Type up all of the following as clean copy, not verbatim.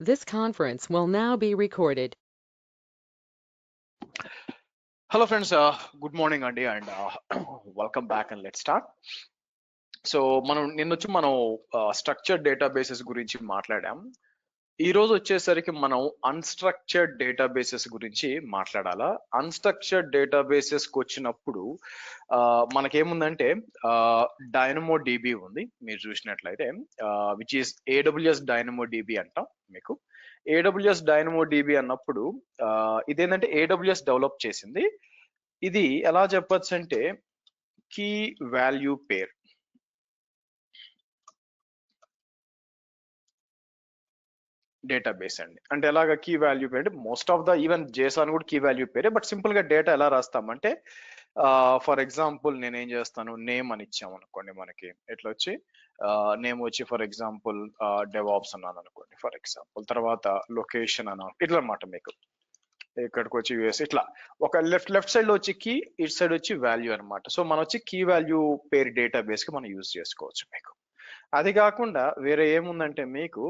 This conference will now be recorded. Hello friends, good morning Andy and welcome back and let's start. So మనం structured databases గురించి మాట్లాడాం. ఈ రోజు వచ్చేసరికి మనం అన్స్ట్రక్చర్డ్ డేటాబేసెస్ గురించి మాట్లాడాలా. అన్స్ట్రక్చర్డ్ డేటాబేసెస్ కి వచ్చినప్పుడు మనకేముందంటే డైనమో డిబి ఉంది. మీరు చూసినట్లయితే which is AWS dynamo dB అంటాం. మీకు ఏడబ్ల్యూఎస్ డైనమో డిబి అన్నప్పుడు ఇదేంటంటే ఏడబ్ల్యూఎస్ డెవలప్ చేసింది. ఇది ఎలా చెప్పొచ్చు అంటే కీ వాల్యూ పేర్ డేటాబేస్ అండి. అంటే ఎలాగ కీ వాల్యూ పేర్ అంటే మోస్ట్ ఆఫ్ ద ఈవెన్ జేసాన్ కూడా కీ వాల్యూ పేరే. బట్ సింపుల్ గా డేటా ఎలా రాస్తామంటే ఫర్ ఎగ్జాంపుల్ నేను ఏం చేస్తాను, నేమ్ అని ఇచ్చాము అనుకోండి. మనకి ఎట్లా వచ్చి నేమ్ వచ్చి ఫర్ ఎగ్జాంపుల్ డెవాప్స్ అన్నాను అనుకోండి ఫర్ ఎగ్జాంపుల్. తర్వాత లొకేషన్ అన్నాను ఇట్లా అనమాట. మీకు ఇక్కడికి వచ్చి యూఎస్ ఇట్లా ఒక లెఫ్ట్ సైడ్ లో వచ్చి కీ, ఇటు సైడ్ వచ్చి వాల్యూ అనమాట. సో మనం వచ్చి కీ వాల్యూ పేర్ డేటాబేస్ కి మనం యూజ్ చేసుకోవచ్చు. మీకు అది కాకుండా వేరే ఏముందంటే మీకు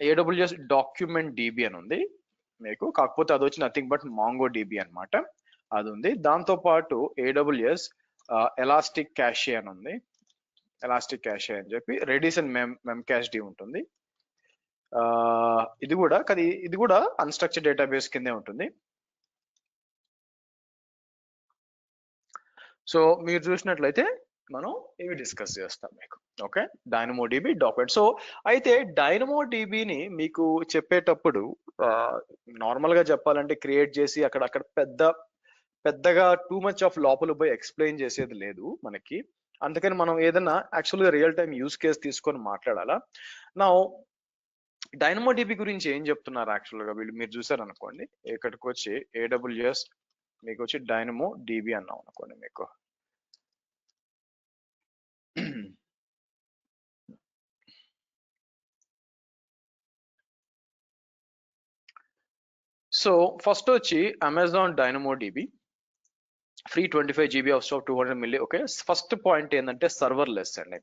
ఏడబ్ల్యూఎస్ డాక్యుమెంట్ డిబి అని ఉంది మీకు. కాకపోతే అది వచ్చి నథింగ్ బట్ మాంగో డిబి అనమాట. అది ఉంది. దాంతో పాటు ఏడబ్ల్యూఎస్ ఎలాస్టిక్ క్యాషే అని ఉంది. ఎలాస్టిక్ క్యాషే అని చెప్పి రెడిస్ అండ్ మెమ్ క్యాష్ డి ఉంటుంది. ఇది కూడా అన్స్ట్రక్చర్డ్ డేటాబేస్ కిందే ఉంటుంది. సో మీరు చూసినట్లయితే మనం ఇవి డిస్కస్ చేస్తాం మీకు. Okay, dynamo dB document. So అయితే డైనమో డిబిని మీకు చెప్పేటప్పుడు నార్మల్ గా చెప్పాలంటే క్రియేట్ చేసి అక్కడ పెద్దగా టూ మచ్ ఆఫ్ లోపల పోయి ఎక్స్ప్లెయిన్ చేసేది లేదు మనకి. అందుకని మనం ఏదైనా యాక్చువల్గా రియల్ టైం యూస్ కేస్ తీసుకొని మాట్లాడాలా. నా డైనమో డిబి గురించి ఏం చెప్తున్నారు యాక్చువల్గా వీళ్ళు, మీరు చూసారు అనుకోండి. ఇక్కడికి వచ్చి ఏడబ్ల్యూఎస్ మీకు వచ్చి డైనమో డిబి అన్నాం అనుకోండి. మీకు సో ఫస్ట్ వచ్చి Amazon dynamo dB free 25 GB of stock 200 milli. Okay, first point ఏంటంటే సర్వర్లెస్ అండి.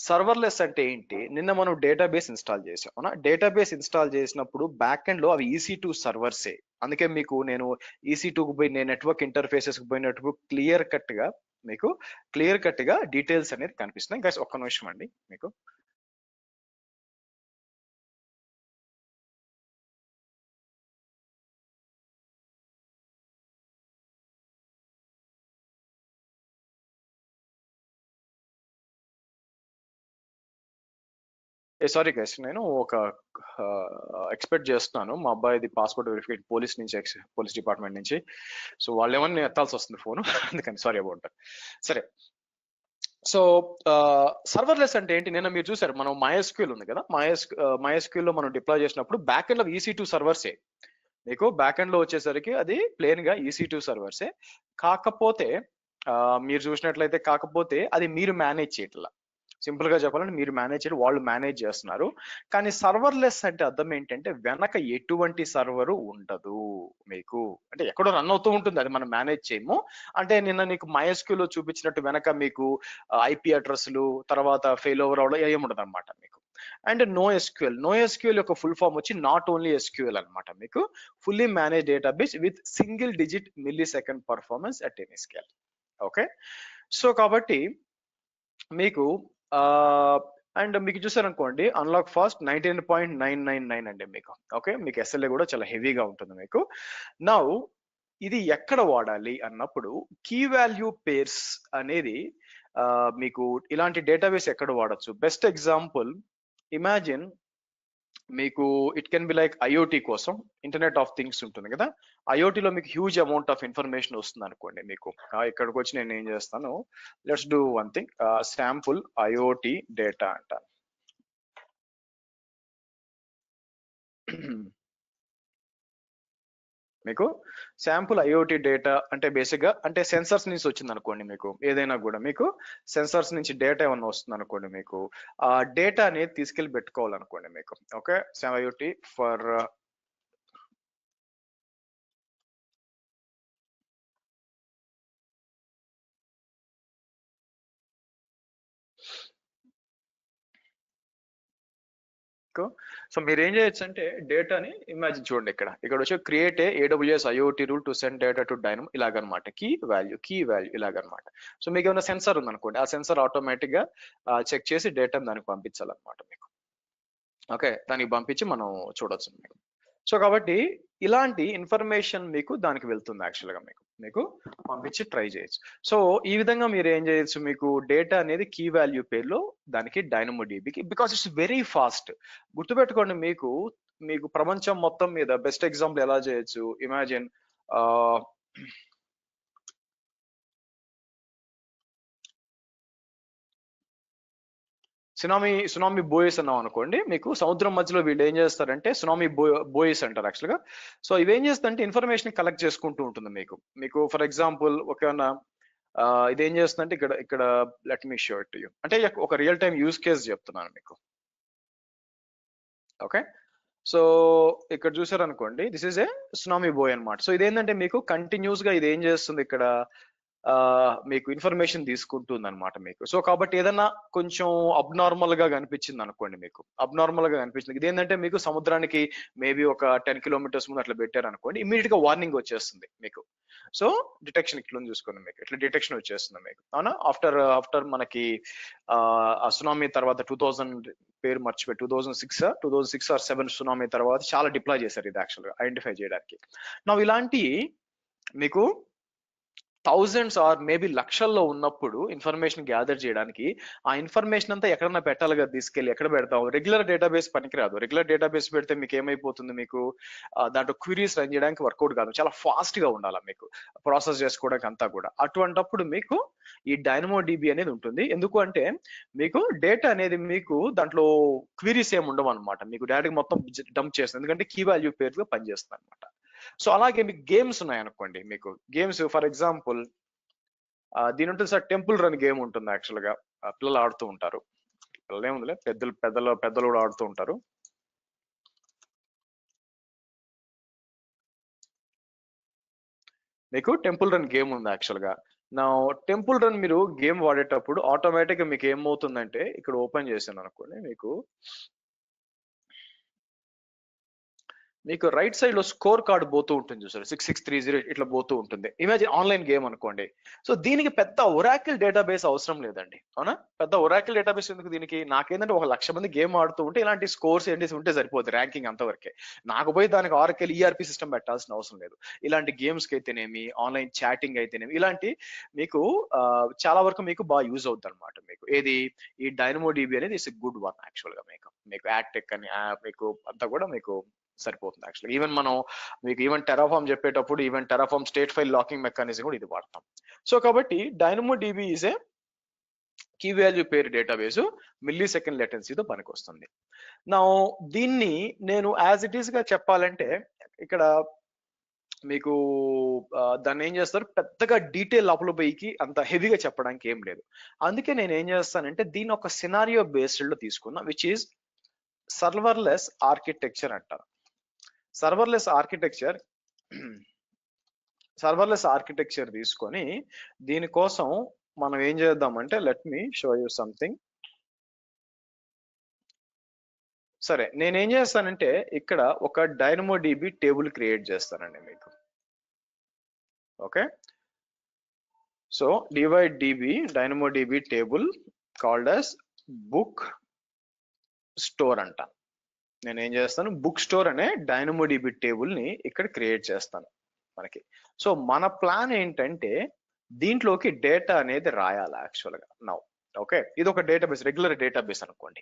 సర్వర్లెస్ అంటే ఏంటి? నిన్న మనం డేటాబేస్ ఇన్స్టాల్ చేసాం అవునా. డేటాబేస్ ఇన్స్టాల్ చేసినప్పుడు బ్యాక్ ఎండ్ లో అవి EC2 సర్వర్సే. అందుకే మీకు నేను EC2కు పోయి నేను నెట్వర్క్ ఇంటర్ఫేసెస్ కి పోయినప్పుడు క్లియర్ కట్ గా డీటెయిల్స్ అనేది కనిపిస్తున్నాయి. గైస్ ఒక్క నిమిషం అండి. మీకు సారీ గైస్, నేను ఒక ఎక్స్పెక్ట్ చేస్తున్నాను. మా అబ్బాయిది పాస్పోర్ట్ వెరిఫికేషన్ పోలీస్ డిపార్ట్మెంట్ నుంచి. సో వాళ్ళు ఏమన్నా ఎత్తాల్సి వస్తుంది ఫోన్ అందుకని సారీ అబౌట్ దట్. సరే, సో సర్వర్లెస్ అంటే ఏంటి? నిన్న మీరు చూసారు మనం MySQL ఉంది కదా. MySQL లో మనం డిప్లాయ్ చేసినప్పుడు బ్యాక్ ఎండ్ లో EC2 సర్వర్సే. మీకు బ్యాక్ ఎండ్ లో వచ్చేసరికి అది ప్లేన్ గా EC2 సర్వర్సే. కాకపోతే మీరు చూసినట్లయితే అది మీరు మేనేజ్ చేయట్లా. సింపుల్ గా చెప్పాలంటే మీరు మేనేజ్ చేయడం, వాళ్ళు మేనేజ్ చేస్తున్నారు. కానీ సర్వర్లెస్ అంటే అర్థం ఏంటంటే వెనక ఎటువంటి సర్వరు ఉండదు మీకు. అంటే ఎక్కడో రన్ అవుతూ ఉంటుంది, అది మనం మేనేజ్ చేయము. అంటే నిన్న నీకు MySQL లో చూపించినట్టు వెనక మీకు IP అడ్రస్లు తర్వాత ఫెయిల్ ఓవర్ అవడం ఏముండదు అనమాట మీకు. అండ్ నో ఎస్క్యూఎల్ యొక్క ఫుల్ ఫామ్ వచ్చి నాట్ ఓన్లీ SQL అనమాట. మీకు fully manage database with single digit milli second performance at any scale. Okay, so కాబట్టి మీకు అండ్ మీకు చూసారనుకోండి అన్లాక్ ఫాస్ట్ 99.999 అండి మీకు. ఓకే, మీకు SLA కూడా చాలా హెవీగా ఉంటుంది మీకు. నౌ ఇది ఎక్కడ వాడాలి అన్నప్పుడు కీ వాల్యూ పేర్స్ అనేది మీకు ఇలాంటి డేటాబేస్ ఎక్కడ వాడచ్చు? బెస్ట్ ఎగ్జాంపుల్ ఇమాజిన్ మీకు it can be like IoT కోసం ఇంటర్నెట్ ఆఫ్ థింగ్స్ ఉంటుంది కదా. IoTలో మీకు హ్యూజ్ అమౌంట్ ఆఫ్ ఇన్ఫర్మేషన్ వస్తుంది అనుకోండి. మీకు ఇక్కడికి వచ్చి నేను ఏం చేస్తాను, let's do one thing, sample IoT data అంటాను. మీకు శాంపుల్ IoT డేటా అంటే బేసిక్ గా అంటే సెన్సర్స్ నుంచి వచ్చింది అనుకోండి. మీకు ఏదైనా కూడా మీకు సెన్సర్స్ నుంచి డేటా ఏమన్నా వస్తుంది అనుకోండి. మీకు ఆ డేటా అనేది తీసుకెళ్లి పెట్టుకోవాలనుకోండి మీకు. ఓకే, IoT ఫర్ సో మీరు ఏం చేయొచ్చు అంటే డేటాని ఇమాజిన్ చూడండి, ఇక్కడ వచ్చి create AWS IoT rule to send data to dynamo ఇలాగనమాట, కీ వాల్యూ ఇలాగనమాట. సో మీకు ఏమైనా సెన్సార్ ఉందనుకోండి, ఆ సెన్సార్ ఆటోమేటిక్ గా చెక్ చేసి డేటాని దానికి పంపించాలన్నమాట మీకు. ఓకే, దానికి పంపించి మనం చూడొచ్చు మీకు. సో కాబట్టి ఇలాంటి ఇన్ఫర్మేషన్ మీకు దానికి వెళ్తుంది యాక్చువల్గా, మీకు పంపించి ట్రై చేయొచ్చు. సో ఈ విధంగా మీరు ఏం చేయొచ్చు, మీకు డేటా అనేది కీ వాల్యూ పేరులో దానికి డైనమోడిబికి, బికాస్ ఇట్స్ వెరీ ఫాస్ట్. గుర్తుపెట్టుకోండి, మీకు ప్రపంచం మొత్తం మీద బెస్ట్ ఎగ్జాంపుల్ ఎలా చేయొచ్చు, ఇమాజిన్ సునామీ బోయస్ అన్నాం అనుకోండి, మీకు సముద్రం మధ్యలో వీళ్ళు ఏం చేస్తారంటే సునామీ బోయస్ అంటారు యాక్చువల్గా. సో ఇవేం చేస్తుందంటే ఇన్ఫర్మేషన్ కలెక్ట్ చేసుకుంటూ ఉంటుంది మీకు ఫర్ ఎగ్జాంపుల్ ఇదేం చేస్తుందంటే ఇక్కడ let me show it to you, అంటే ఒక రియల్ టైమ్ యూజ్ కేస్ చెప్తున్నాను మీకు. ఓకే, సో ఇక్కడ చూసారనుకోండి, దిస్ ఈజ్ ఏ సునామీ బోయ్ అనమాట. సో ఇదేంటంటే మీకు కంటిన్యూస్ గా ఇది ఏం చేస్తుంది, ఇక్కడ మీకు ఇన్ఫర్మేషన్ తీసుకుంటుంది అనమాట మీకు. సో కాబట్టి ఏదన్నా కొంచెం అబ్నార్మల్ గా కనిపించింది అనుకోండి, మీకు అబ్నార్మల్ గా కనిపించింది, ఇదేంటంటే మీకు సముద్రానికి మేబీ ఒక 10 కిలోమీటర్స్ ముందు అట్లా పెట్టారు అనుకోండి, ఇమీడియట్ గా వార్నింగ్ వచ్చేస్తుంది మీకు. సో డిటెక్షన్ ఇట్లా చూసుకోండి, మీకు ఇట్లా డిటెక్షన్ వచ్చేస్తుంది మీకు, అవునా. ఆఫ్టర్ మనకి ఆ సునామీ తర్వాత 2000 పేరు మర్చిపోయి 2006 ఆర్ 7 సునామీ తర్వాత చాలా డిప్లాయ్ చేశారు ఇది యాక్చువల్గా ఐడెంటిఫై చేయడానికి. నా ఇలాంటి మీకు థౌజండ్స్ ఆర్ మేబీ లక్షల్లో ఉన్నప్పుడు ఇన్ఫర్మేషన్ గ్యాదర్ చేయడానికి ఆ ఇన్ఫర్మేషన్ అంతా ఎక్కడన్నా పెట్టాలి కదా, తీసుకెళ్ళి ఎక్కడ పెడతాం. రెగ్యులర్ డేటాబేస్ పనికిరాదు. రెగ్యులర్ డేటాబేస్ పెడితే మీకు ఏమైపోతుంది, మీకు దాంట్లో క్వరీస్ రన్ చేయడానికి వర్కౌట్ కాదు, చాలా ఫాస్ట్ గా ఉండాలి మీకు ప్రాసెస్ చేసుకోవడానికి అంతా కూడా. అటువంటప్పుడు మీకు ఈ DynamoDB అనేది ఉంటుంది. ఎందుకు అంటే మీకు డేటా అనేది మీకు దాంట్లో క్వరీస్ ఏమి ఉండవు అనమాట, మీకు డైరెక్ట్ మొత్తం డంప్ చేస్తుంది, ఎందుకంటే కీ వాల్యూ పేరుగా పనిచేస్తుంది అనమాట. సో అలాగే మీకు గేమ్స్ ఉన్నాయి అనుకోండి, మీకు గేమ్స్ ఫర్ ఎగ్జాంపుల్ దీని ఉంటుంది సార్, టెంపుల్ రన్ గేమ్ ఉంటుంది యాక్చువల్ గా, పిల్లలు ఆడుతూ ఉంటారు. పిల్లలు ఏముందిలే, పెద్దలు కూడా ఆడుతూ ఉంటారు. మీకు టెంపుల్ రన్ గేమ్ ఉంది యాక్చువల్ గా. నా టెంపుల్ రన్ మీరు గేమ్ వాడేటప్పుడు ఆటోమేటిక్ గా మీకు ఏమవుతుందంటే, ఇక్కడ ఓపెన్ చేశాను అనుకోండి, మీకు రైట్ సైడ్ లో స్కోర్ కార్డ్ పోతూ ఉంటుంది చూసారు, 6630 ఇట్లా పోతూ ఉంటుంది. ఇమాజిన్ ఆన్లైన్ గేమ్ అనుకోండి. సో దీనికి పెద్ద ఒరాకిల్ డేటాబేస్ అవసరం లేదండి, అవునా. పెద్ద ఒరాకిల్ డేటాబేస్ ఎందుకు దీనికి, నాకేంటంటే 1,00,000 మంది గేమ్ ఆడుతూ ఉంటే ఇలాంటి స్కోర్స్ ఏంటి ఉంటే సరిపోతుంది, ర్యాంకింగ్ అంతవరకే. నాకు పోయి దానికి ఆర్కెల్ ERP సిస్టమ్ పెట్టాల్సిన అవసరం లేదు. ఇలాంటి గేమ్స్ కి అయితేనేమి, ఆన్లైన్ చాటింగ్ అయితేనేమి, ఇలాంటి మీకు చాలా వరకు మీకు బాగా యూజ్ అవుతుంది అనమాట. మీకు ఏది ఈ DynamoDB అనేది ఇస్ గుడ్ వన్ యాక్చువల్ గా. మీకు యాక్టెక్ అని మీకు అంతా కూడా మీకు సరిపోతుంది యాక్చువల్గా. ఈవెన్ టెరాఫామ్ చెప్పేటప్పుడు terraform state file locking mechanism కూడా ఇది వాడతాం. సో కాబట్టి DynamoDB is a key value pair database, millisecond లేటెన్సీతో పనికి వస్తుంది. నా దీన్ని నేను యాజ్ ఇట్ ఈస్ గా చెప్పాలంటే, ఇక్కడ మీకు దాన్ని ఏం చేస్తారు, పెద్దగా డీటెయిల్ లోపల పోయికి అంత హెవీగా చెప్పడానికి ఏం లేదు. అందుకే నేను ఏం చేస్తానంటే దీన్ని ఒక సినారియో బేస్డ్ లో తీసుకున్నా, విచ్ ఈజ్ సర్వర్లెస్ ఆర్కిటెక్చర్ అంటారు. సర్వర్లెస్ ఆర్కిటెక్చర్ తీసుకొని దీనికోసం మనం ఏం చేద్దామంటే, let me show you something. సరే, నేనేం చేస్తానంటే ఇక్కడ ఒక DynamoDB టేబుల్ క్రియేట్ చేస్తానండి మీకు. Okay, so DynamoDB table called as book store అంట. నేను ఏం చేస్తాను, బుక్ స్టోర్ అనే DynamoDB టేబుల్ ని ఇక్కడ క్రియేట్ చేస్తాను మనకి. సో మన ప్లాన్ ఏంటంటే దీంట్లోకి డేటా అనేది రాయాలి యాక్చువల్గా. నౌ ఓకే, ఇది ఒక డేటాబేస్, రెగ్యులర్ డేటాబేస్ అనుకోండి.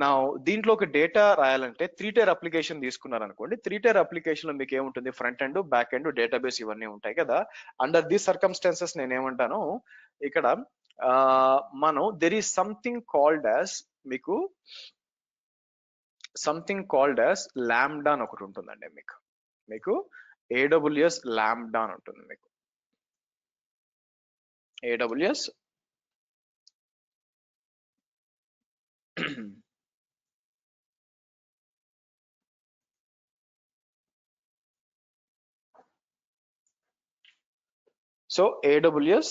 నా దీంట్లోకి డేటా రాయాలంటే 3-tier అప్లికేషన్ తీసుకున్నారనుకోండి. 3-tier అప్లికేషన్ లో మీకు ఏముంటుంది, front end, back end, database ఇవన్నీ ఉంటాయి కదా. అండర్ దీస్ సర్కమ్స్టాన్సెస్ నేను ఏమంటాను, ఇక్కడ మనం there is something called as lambda అని ఒకటి ఉంటుందండి మీకు AWS లాంబ్డా అని ఉంటుంది మీకు. AWS సో AWS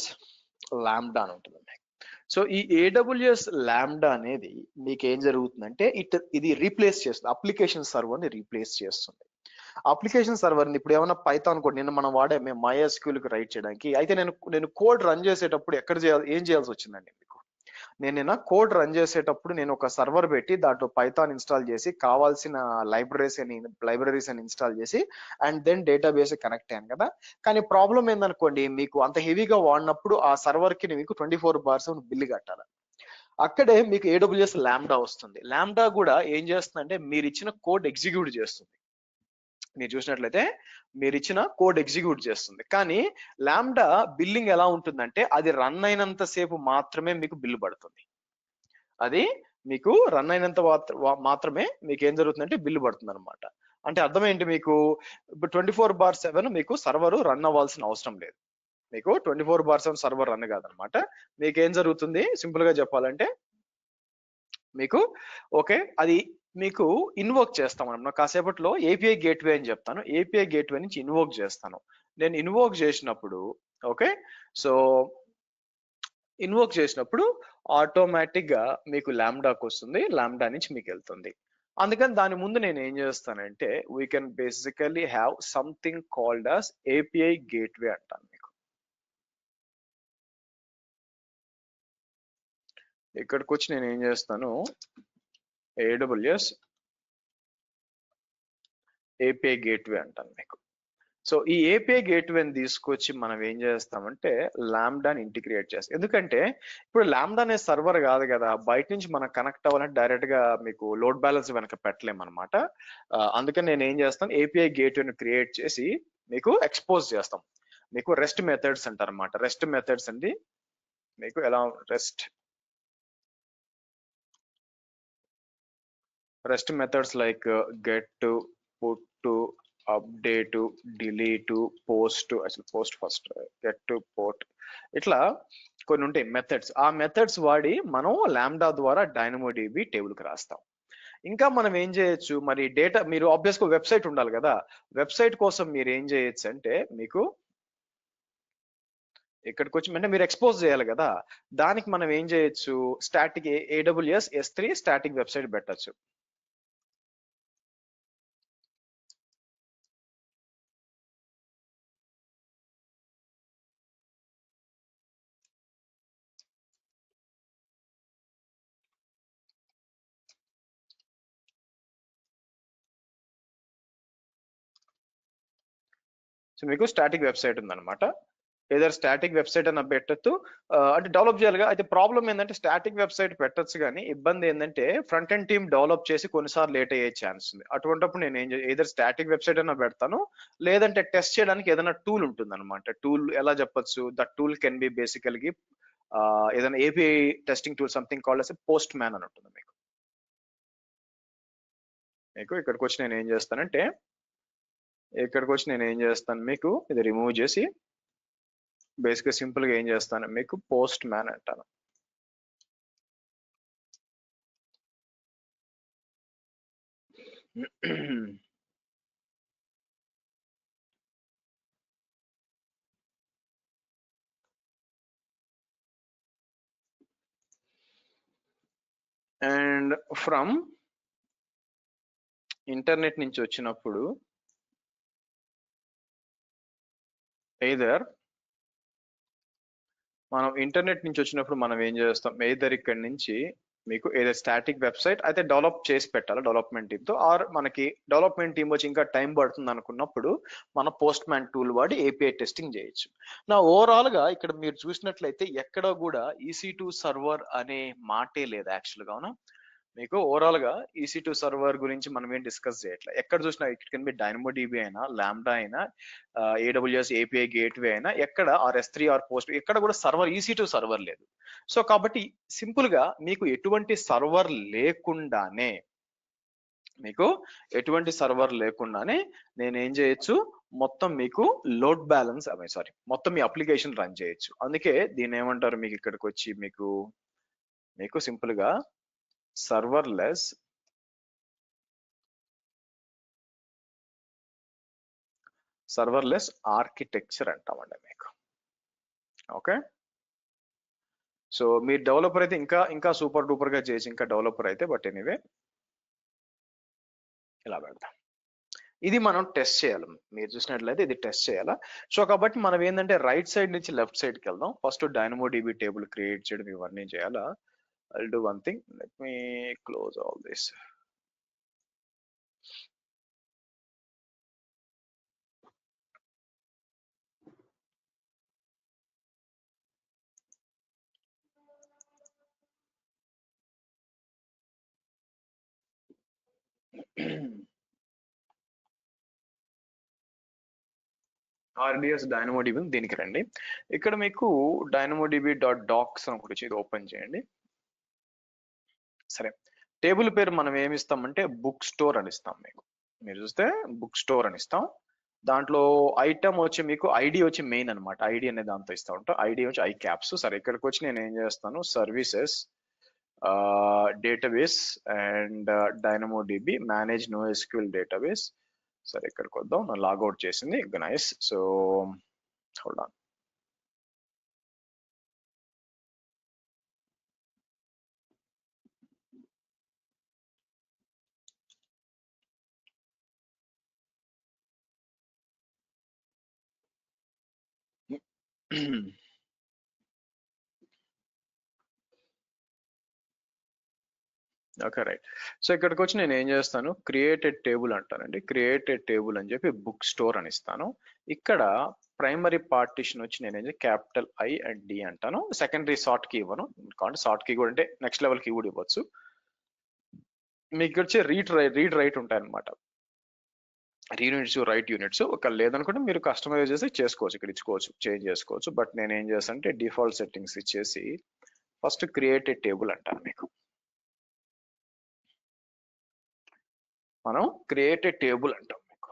లాంబ్డా అని ఉంటుంది. సో ఈ AWS లాంబ్డా అనేది మీకు ఏం జరుగుతుందంటే ఇది రీప్లేస్ చేస్తుంది, అప్లికేషన్ సర్వర్ ని రీప్లేస్ చేస్తుంది. అప్లికేషన్ సర్వర్ ని ఇప్పుడు ఏమైనా పైథాన్ కోడ్ నిన్న మనం వాడే MySQL కి రైట్ చేయడానికి అయితే నేను కోడ్ రన్ చేసేటప్పుడు ఏం చేయాల్సి వచ్చిందండి మీకు, నేను నిన్న కోడ్ రన్ చేసేటప్పుడు నేను ఒక సర్వర్ పెట్టి దాంట్లో పైథాన్ ఇన్స్టాల్ చేసి కావాల్సిన లైబ్రరీస్ అని ఇన్స్టాల్ చేసి అండ్ దెన్ డేటాబేస్ కనెక్ట్ అయ్యాను కదా. కానీ ప్రాబ్లం ఏందనుకోండి, మీకు అంత హెవీగా వాడినప్పుడు ఆ సర్వర్ కి మీకు 24/7 బిల్లు కట్టాలి. అక్కడే మీకు AWS లాంబ్డా వస్తుంది. లాంబ్డా కూడా ఏం చేస్తుందంటే మీరు ఇచ్చిన కోడ్ ఎగ్జిక్యూట్ చేస్తుంది. మీరు చూసినట్లయితే మీరు ఇచ్చిన కోడ్ ఎగ్జిక్యూట్ చేస్తుంది. కానీ లాంబ్డా బిల్లింగ్ ఎలా ఉంటుందంటే అది రన్ అయినంత సేపు మాత్రమే మీకు బిల్లు పడుతుంది. అది మీకు రన్ అయినంత మాత్రమే మీకు ఏం జరుగుతుందంటే బిల్లు పడుతుంది అనమాట. అంటే అర్థం ఏంటి మీకు, ఇప్పుడు 24/7 మీకు సర్వర్ రన్ అవ్వాల్సిన అవసరం లేదు. మీకు 24/7 సర్వర్ రన్ కాదనమాట. మీకు ఏం జరుగుతుంది సింపుల్ గా చెప్పాలంటే మీకు ఓకే అది మీకు ఇన్వోక్ చేస్తాం మనం కాసేపట్లో. API గేట్వే అని చెప్తాను, API గేట్వే నుంచి ఇన్వోక్ చేస్తాను. నేను ఇన్వోక్ చేసినప్పుడు ఓకే, సో ఇన్వోక్ చేసినప్పుడు ఆటోమేటిక్ గా మీకు లాంబ్డాకి వస్తుంది, లాంబ్డా నుంచి మీకు వెళ్తుంది. అందుకని దాని ముందు నేను ఏం చేస్తానంటే we can basically have something called as API gateway అంటాను మీకు. ఇక్కడికి వచ్చి నేను ఏం చేస్తాను, AWS API గేట్వే అంటాను మీకు. సో ఈ API గేట్వేని తీసుకొచ్చి మనం ఏం చేస్తామంటే లాంబ్డాని ఇంటిగ్రేట్ చేస్తాం. ఎందుకంటే ఇప్పుడు లాంబ్డా అనే సర్వర్ కాదు కదా, బయట నుంచి మనం కనెక్ట్ అవ్వాలంటే డైరెక్ట్ గా మీకు లోడ్ బ్యాలెన్స్ వెనక పెట్టలేము అనమాట. అందుకని నేను ఏం చేస్తాను, API గేట్వేని క్రియేట్ చేసి మీకు ఎక్స్పోజ్ చేస్తాం. మీకు రెస్ట్ మెథడ్స్ అంటారు అనమాట. రెస్ట్ మెథడ్స్ అండి మీకు ఎలా rest methods like get, put, update, delete, post, అసలు పోస్ట్ ఫస్ట్, గెట్, పోర్ట్, ఇట్లా కొన్ని ఉంటాయి మెథడ్స్. ఆ మెథడ్స్ వాడి మనం లాంబ్డా ద్వారా DynamoDB టేబుల్ కి రాస్తాం. ఇంకా మనం ఏం చేయొచ్చు, మరి డేటా మీరు ఆబ్వియస్ గా వెబ్సైట్ ఉండాలి కదా, వెబ్సైట్ కోసం మీరు ఏం చేయొచ్చు అంటే మీకు ఇక్కడికి వచ్చి అంటే మీరు ఎక్స్పోజ్ చేయాలి కదా, దానికి మనం ఏం చేయొచ్చు, static AWS S3 static website పెట్టచ్చు. సో మీకు స్టాటిక్ వెబ్సైట్ ఉందన్నమాట. ఏదైనా స్టాటిక్ వెబ్సైట్ అన్న పెట్టచ్చు, అంటే డెవలప్ చేయాలిగా. అయితే ప్రాబ్లం ఏంటంటే స్టాటిక్ వెబ్సైట్ పెట్టచ్చు, కానీ ఇబ్బంది ఏంటంటే ఫ్రంట్ ఎండ్ టీమ్ డెవలప్ చేసి కొన్నిసార్లు లేట్ అయ్యే ఛాన్స్ ఉంది. అటువంటిప్పుడు నేను ఏదైనా స్టాటిక్ వెబ్సైట్ అన్న పెడతాను, లేదంటే టెస్ట్ చేయడానికి ఏదైనా టూల్ ఉంటుంది అనమాట. టూల్ ఎలా చెప్పొచ్చు, ద టూల్ కెన్ బి బేసికల్గా ఏదైనా API testing tool something called as post man అని ఉంటుంది మీకు. ఇక్కడికి వచ్చి నేను ఏం చేస్తానంటే మీకు ఇది రిమూవ్ చేసి బేసిక్గా సింపుల్ గా ఏం చేస్తాను, మీకు పోస్ట్ మ్యాన్ అంటాను. అండ్ ఫ్రమ్ ఇంటర్నెట్ నుంచి వచ్చినప్పుడు ఎయిదర్ మనం ఇంటర్నెట్ నుంచి వచ్చినప్పుడు మనం ఏం చేస్తాం, ఎయిదర్ ఇక్కడ నుంచి మీకు ఏదో స్టాటిక్ వెబ్సైట్ అయితే డెవలప్ చేసి పెట్టాలి డెవలప్మెంట్ టీమ్ తో, ఆర్ మనకి డెవలప్మెంట్ టీమ్ వచ్చి ఇంకా టైం పడుతుంది అనుకున్నప్పుడు మన పోస్ట్ మ్యాన్ టూల్ వాడి API టెస్టింగ్ చేయొచ్చు. నా ఓవరాల్ గా ఇక్కడ మీరు చూసినట్లయితే ఎక్కడ కూడా EC2 సర్వర్ అనే మాటే లేదు యాక్చువల్ గా. అవునా, మీకు ఓవరాల్ గా EC2 సర్వర్ గురించి మనం ఏం డిస్కస్ చేయట్లేదు. ఎక్కడ చూసినా ఇట్ కెన్ బి DynamoDB అయినా, లాంబ్డా అయినా, AWS API గేట్వే అయినా, ఎక్కడ S3 ఆర్ పోస్ట్ ఎక్కడ కూడా సర్వర్ EC2 సర్వర్ లేదు. సో కాబట్టి సింపుల్ గా మీకు ఎటువంటి సర్వర్ లేకుండానే నేను ఏం చేయొచ్చు, మొత్తం మీకు లోడ్ బ్యాలెన్స్ మొత్తం మీ అప్లికేషన్ రన్ చేయొచ్చు. అందుకే దీని ఏమంటారు, మీకు ఇక్కడికి వచ్చి మీకు సింపుల్ గా సర్వర్లెస్ ఆర్కిటెక్చర్ అంటామండి మీకు. ఓకే, సో మీరు డెవలపర్ అయితే ఇంకా ఇంకా సూపర్ డూపర్ గా చేయొచ్చు, ఇంకా డెవలపర్ అయితే. బట్ ఎనీవే ఇలా పెడతాం. ఇది మనం టెస్ట్ చేయాలి. మీరు చూసినట్లయితే ఇది టెస్ట్ చేయాలా. సో కాబట్టి మనం ఏంటంటే రైట్ సైడ్ నుంచి లెఫ్ట్ సైడ్ కి వెళ్దాం. ఫస్ట్ DynamoDB టేబుల్ క్రియేట్ చేయడం ఇవన్నీ చేయాలా. I'll do one thing. Let me close all this. RDS DynamoDB దీనికి రండి. ఇక్కడ మీకు DynamoDB.docs అని ఒకటి ఇది ఓపెన్ చేయండి. సరే, టేబుల్ పేరు మనం ఏమి ఇస్తామంటే బుక్ స్టోర్ అని ఇస్తాం. మీకు మీరు చూస్తే బుక్ స్టోర్ అని ఇస్తాం. దాంట్లో ఐటమ్ వచ్చి మీకు ఐడి వచ్చి మెయిన్ అనమాట. ఐడి అనే దాంతో ఇస్తా ఉంటాం. ఐడి వచ్చి ఐ క్యాప్స్. సరే, ఇక్కడికి వచ్చి నేను ఏం చేస్తాను, services, database and DynamoDB manage NoSQL database. సరే, ఇక్కడికి వద్దాం. నా లాగౌట్ చేసింది. Nice. So hold on. Okay, right. So ఇక్కడికి వచ్చి నేను ఏం చేస్తాను, క్రియేటెడ్ టేబుల్ అంటానండి. క్రియేటెడ్ టేబుల్ అని చెప్పి బుక్ స్టోర్ అని ఇస్తాను. ఇక్కడ ప్రైమరీ పార్టిషన్ వచ్చి నేను ఏం క్యాపిటల్ I అండ్ D అంటాను. సెకండరీ షార్ట్ కీ ఇవ్వను, కాబట్టి షార్ట్ కీ కూడా అంటే నెక్స్ట్ లెవెల్ కీ కూడా ఇవ్వచ్చు. మీకు వచ్చి రీడ్ రైట్ ఉంటాయి అనమాట. Read units, right units. ఒక లేదనుకుంటే మీరు కస్టమైజ్ చేసి చేసుకోవచ్చు, ఇక్కడ ఇచ్చుకోవచ్చు, చేంజ్ చేసుకోవచ్చు. బట్ నేను ఏం చేస్తాను అంటే డిఫాల్ట్ సెట్టింగ్స్ ఇచ్చేసి ఫస్ట్ క్రియేటెడ్ టేబుల్ అంటాను. మీకు మనం క్రియేటెడ్ టేబుల్ అంటాం. మీకు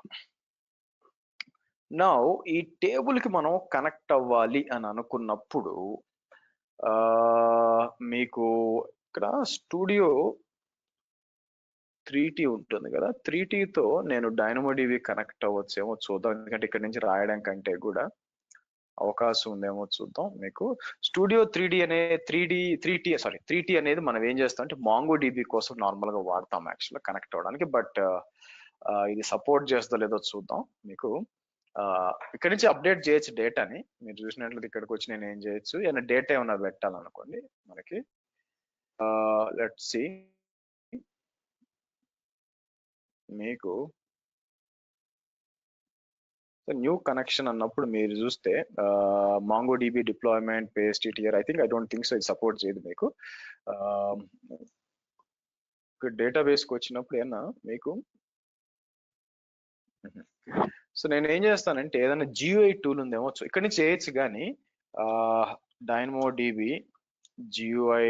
నౌ ఈ టేబుల్ కి మనం కనెక్ట్ అవ్వాలి అని అనుకున్నప్పుడు మీకు ఇక్కడ స్టూడియో 3T ఉంటుంది కదా, 3Tతో నేను DynamoDB కనెక్ట్ అవ్వచ్చేమో చూద్దాం. ఎందుకంటే ఇక్కడ నుంచి రాయడం కంటే కూడా అవకాశం ఉందేమో చూద్దాం. మీకు స్టూడియో 3T అనేది మనం ఏం చేస్తాం అంటే MongoDB కోసం నార్మల్ గా వాడతాం యాక్చువల్గా కనెక్ట్ అవ్వడానికి. బట్ ఇది సపోర్ట్ చేస్తుందో లేదో చూద్దాం. మీకు ఇక్కడ నుంచి అప్డేట్ చేయొచ్చు డేటాని. మీరు చూసినట్లయితే ఇక్కడికి వచ్చి నేను ఏం చేయొచ్చు, ఏమైనా డేటా ఏమైనా పెట్టాలనుకోండి మనకి. లెట్స్ సి, మీకు న్యూ కనెక్షన్ అన్నప్పుడు మీరు చూస్తే MongoDB డిప్లాయ్మెంట్ పేస్ట్ టిఆర్, ఐ డోంట్ థింక్ సో, ఇది సపోర్ట్ చేయదు మీకు. డేటాబేస్కి వచ్చినప్పుడు ఏమన్నా మీకు సో నేను ఏం చేస్తానంటే ఏదైనా GUI టూల్ ఉందేమో ఇక్కడ నుంచి చేయొచ్చు. కానీ DynamoDB GUI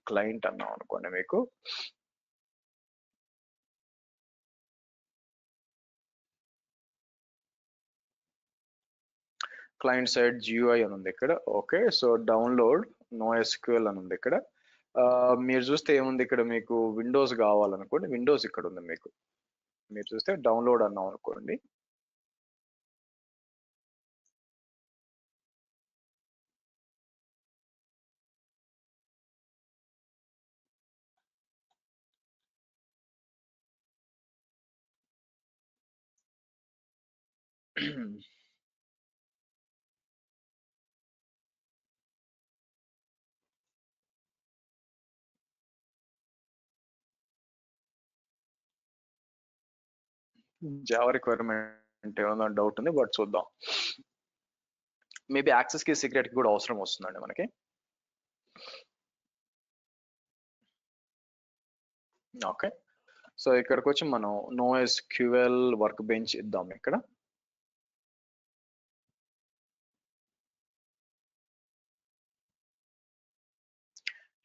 క్లయింట్ అన్నాం అనుకోండి, మీకు క్లయింట్ సైడ్ GUI అని ఉంది ఇక్కడ. ఓకే, సో డౌన్లోడ్ NoSQL అని ఉంది ఇక్కడ. మీరు చూస్తే ఏముంది ఇక్కడ, మీకు విండోస్ కావాలనుకోండి, విండోస్ ఇక్కడ ఉంది. మీకు మీరు చూస్తే డౌన్లోడ్ అన్నాం అనుకోండి, జావా రిక్వైర్మెంట్ ఏమన్నా డౌట్ ఉంది, బట్ చూద్దాం. మేబీ యాక్సెస్ కి సీక్రెట్ కి కూడా అవసరం వస్తుందండి మనకి. ఓకే, సో ఇక్కడికి వచ్చి మనం NoSQL వర్క్ బెంచ్ ఇద్దాం. ఇక్కడ